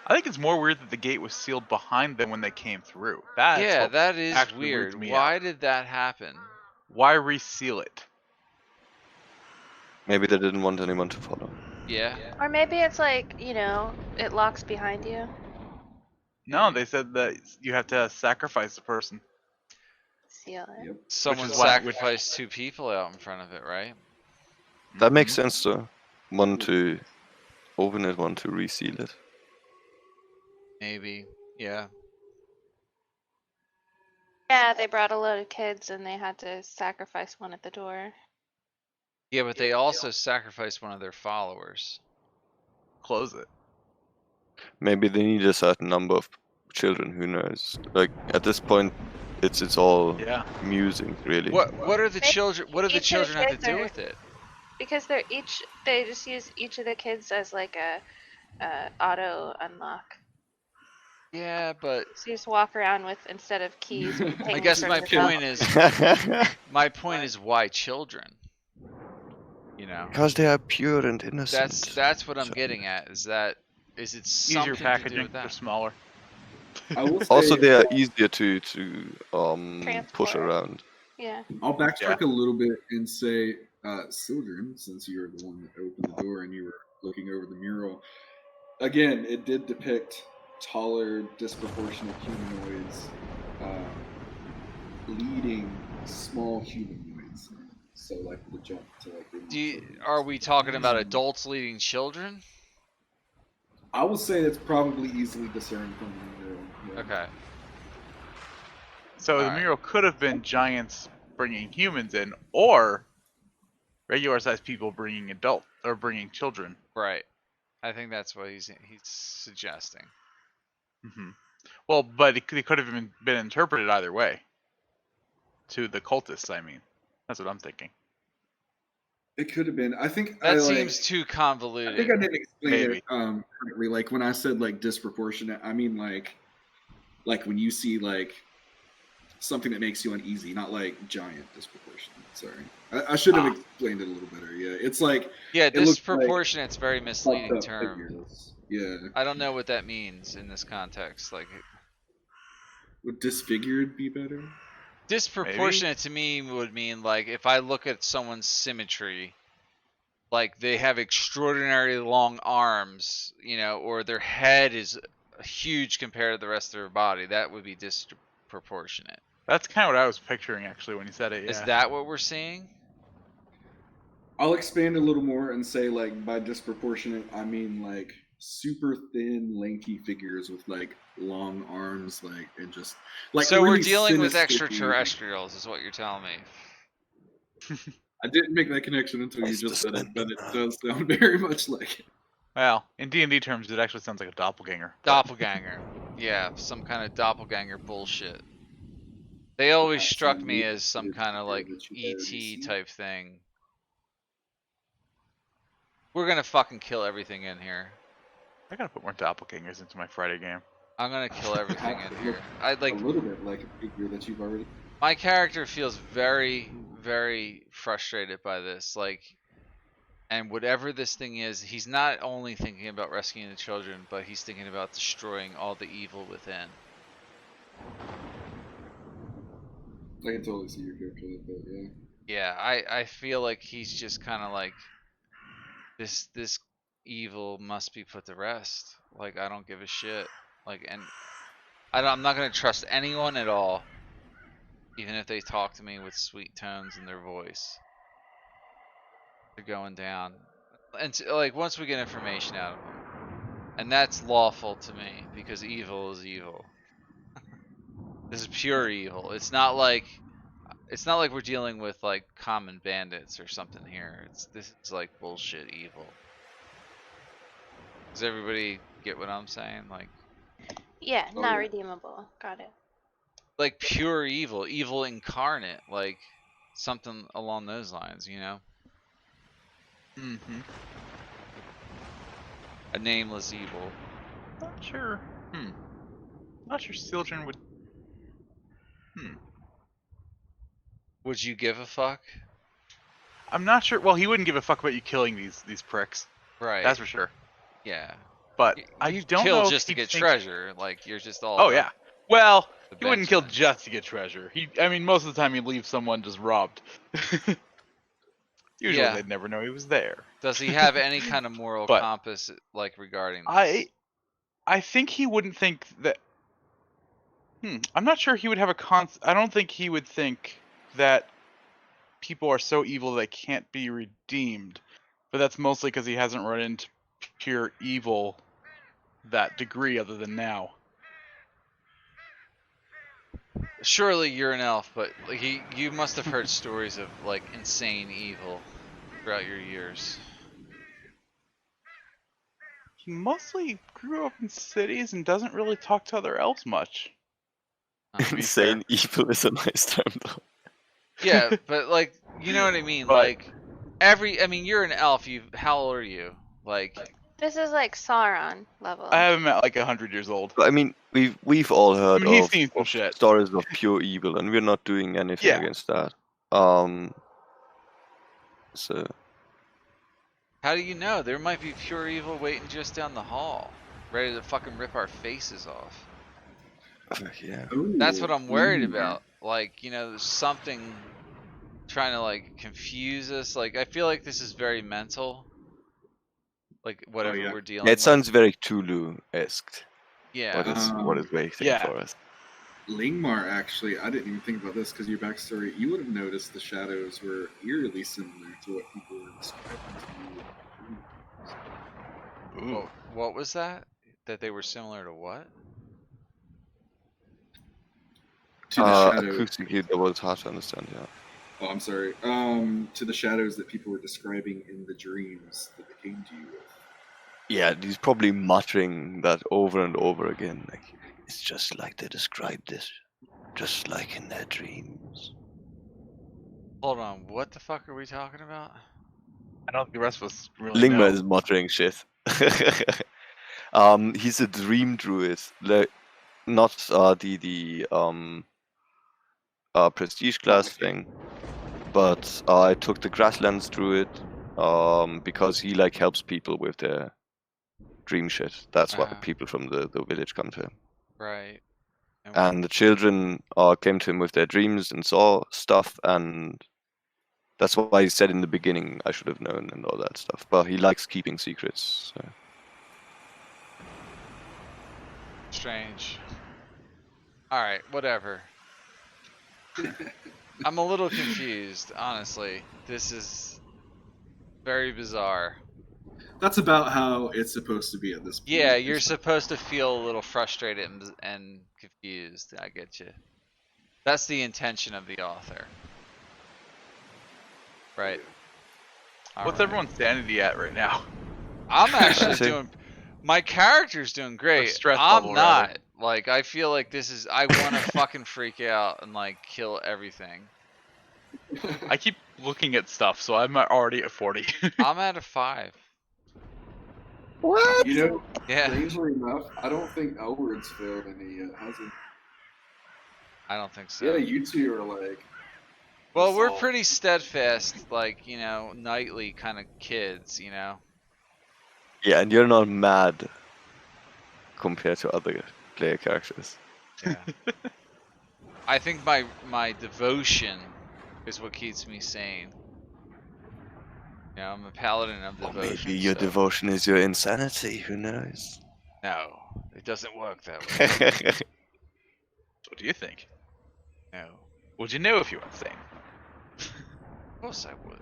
I think it's more weird that the gate was sealed behind them when they came through. That's Yeah, what that is actually weird. weirds me Why out. did that happen? Why reseal it? Maybe they didn't want anyone to follow. Yeah. Or maybe it's like, it locks behind you. No, they said that you have to sacrifice the person. Seal it. Yep. Someone is why- sacrificed two people out in front of it, right? That makes Mhm. sense, though. One to open it, one to reseal it. Maybe. Yeah. Yeah, they brought a load of kids and they had to sacrifice one at the door. Yeah, but they also sacrificed one of their followers. Close it. Maybe they need a certain number of children. Who knows? Like at this point, it's all Yeah. musing, really. What are the Maybe children? What do the each of the children have to kids do are- with it? Because they just use each of the kids as like a auto unlock. Yeah, but So you just walk around with, instead of keys. I hanging guess from my your belt. point is why children? You know, Because they are pure and innocent. that's what I'm So- getting at. Is it Easier something to do packaging. with They're that? smaller. I will Also, say they are easier to push Transport. around. Yeah. I'll backtrack Yeah. a little bit and say, Sildren, since you're the one that opened the door and you were looking over the mural, again, it did depict taller, disproportionate humanoids leading small humanoids. So, like the jump to like. Are we talking about adults leading children? I will say it's probably easily discerned from the mural. Yeah. Okay. So the Alright. mural could have been giants bringing humans in, or regular sized people bringing bringing children. Right. I think that's what he's suggesting. Hmm. Well, but it could have been interpreted either way. To the cultists, I mean, that's what I'm thinking. It could have been. I think That I seems like. too I convoluted. think I didn't explain Maybe. it correctly. Like when I said like disproportionate, I mean like when you see like something that makes you uneasy, not like giant disproportionate. Sorry, I should have explained it a little better. Yeah, it's like Yeah, it looks like disproportionate's very misleading fucked up term. figures. Yeah, I don't know what that means in this context. Like, would disfigured be better? disproportionate to me would mean like if I look at someone's symmetry, like they have extraordinarily long arms, you know, or their head is huge compared to the rest of their body. That would be disproportionate. That's kind of what I was picturing actually when you said it. Yeah. Is that what we're seeing? I'll expand a little more and say like by disproportionate, I mean like super thin, lanky figures with like long arms, like and just like. So really we're dealing with sinister. extraterrestrials, is what you're telling me. I didn't make that connection until you Nice just to said it, send but them, it man. does sound very much like it. Well, in D&D terms, it actually sounds like a doppelganger. but- Doppelganger. Yeah, some kind of doppelganger bullshit. They always Perhaps struck some me weird as some kind of like that you've already ET seen. type thing. We're gonna fucking kill everything in here. I gotta put more doppelgangers into my Friday game. I'm gonna kill everything Perhaps in it here. looks I like a little bit like a figure that you've already. my character feels very, very frustrated by this. Like, and whatever this thing is, he's not only thinking about rescuing the children, but he's thinking about destroying all the evil within. I can totally see your character like that. Yeah. Yeah, I feel like he's just kind of like this evil must be put to rest. Like I don't give a shit. Like and I'm not gonna trust anyone at all, even if they talk to me with sweet tones in their voice. They're going down, and like once we get information out of them, and that's lawful to me because evil is evil. This is pure evil. It's not like we're dealing with like common bandits or something here. This is like bullshit evil. Does everybody get what I'm saying? Like Yeah, Oh, not yeah. redeemable. Got it. like pure evil, evil incarnate, like something along those lines, you know? Mm-hmm. A nameless evil. Not sure. Not sure children would. Would you give a fuck? I'm not sure. Well, he wouldn't give a fuck about you killing these pricks. Right. That's for sure. Yeah. But I You don't kill know just to if he'd get think- treasure. Like you're just all Oh about yeah. Well, the he wouldn't kill Benjamin. just to get treasure. I mean, most of the time he'd leave someone just robbed. Usually Yeah. they'd never know he was there. Does he have any kind of moral But compass like regarding this? I think he wouldn't think that. I'm not sure he would have I don't think he would think that people are so evil they can't be redeemed. But that's mostly because he hasn't run into pure evil that degree other than now. Surely you're an elf, but like you must have heard stories of like insane evil throughout your years. He mostly grew up in cities and doesn't really talk to other elves much. To be fair. Insane evil is a nice term, though. Yeah, but like you know what I mean. But- Like I mean, you're an elf. How old are you? Like This is like Sauron level. I have him at like 100 years old. But I mean, we've all heard he's of, seen some of shit. stories of pure evil, and we're not doing anything Yeah. against that. So How do you know? There might be pure evil waiting just down the hall, ready to fucking rip our faces off. Yeah. That's Ooh, what I'm worried Ingmar. about. Like, there's something trying to like confuse us. Like, I feel like this is very mental. Like whatever yeah. we're Yeah, dealing it with. sounds very Cthulhu-esque. Yeah. What is waiting yeah. for us? Lingmar, actually, I didn't even think about this because your backstory, you would have noticed the shadows were eerily similar to what people were describing to you. Ooh. What was that? That they were similar to what? To the shadows. Acoustically, that was hard to understand. Yeah. Oh, I'm sorry. To the shadows that people were describing in the dreams that they came to you with. Yeah, he's probably muttering that over and over again. Like, it's just like they described this, just like in their dreams. Hold on, what the fuck are we talking about? I don't think the rest of us really Lingma know. is muttering shit. He's a dream druid, like not the prestige class thing, but I took the grasslands druid because he like helps people with their dream shit. That's why people from the village come to him. Right. And the children came to him with their dreams and saw stuff, and that's why he said in the beginning I should have known and all that stuff. But he likes keeping secrets. So. Strange. Alright, whatever. I'm a little confused, honestly. This is very bizarre. That's about how it's supposed to be at this point. Yeah, you're supposed to feel a little frustrated and confused. I get you. That's the intention of the author. Right. What's everyone's sanity at right now? I'm actually doing... My character's doing great. stress I'm level, not. rather. Like, I feel like this is... I want to fucking freak out and, like, kill everything. I keep looking at stuff, so I'm already at 40. I'm at a 5. What? You know, Yeah. strangely enough, I don't think Elward's failed any yet, has he? I don't think so. Yeah, you two are like... Well, we're pretty steadfast, like, knightly kind of kids, Yeah, and you're not mad compared to other player characters. Yeah. I think my devotion is what keeps me sane. I'm a paladin of Or devotion. maybe your so... devotion is your insanity, who knows? No, it doesn't work that way. What do you think? No. Would you know if you were insane? Of course I would.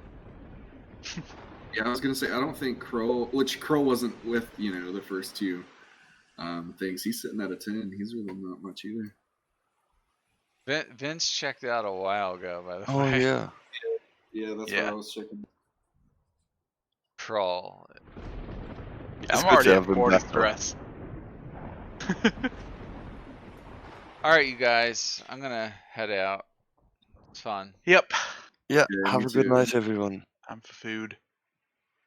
Yeah, I was gonna say, I don't think Kroll, which Kroll wasn't with, the first two things. He's sitting at a 10. He's really not much either. Vince checked out a while ago, by the Oh way. yeah. Yeah, that's Yeah. what I was checking. Crawl. I'm good to already at have him 40 back, though. stress. Alright, you guys. I'm gonna head out. It's fun. Yep. Yeah, Yeah, have me a good too. night, everyone. Time for food.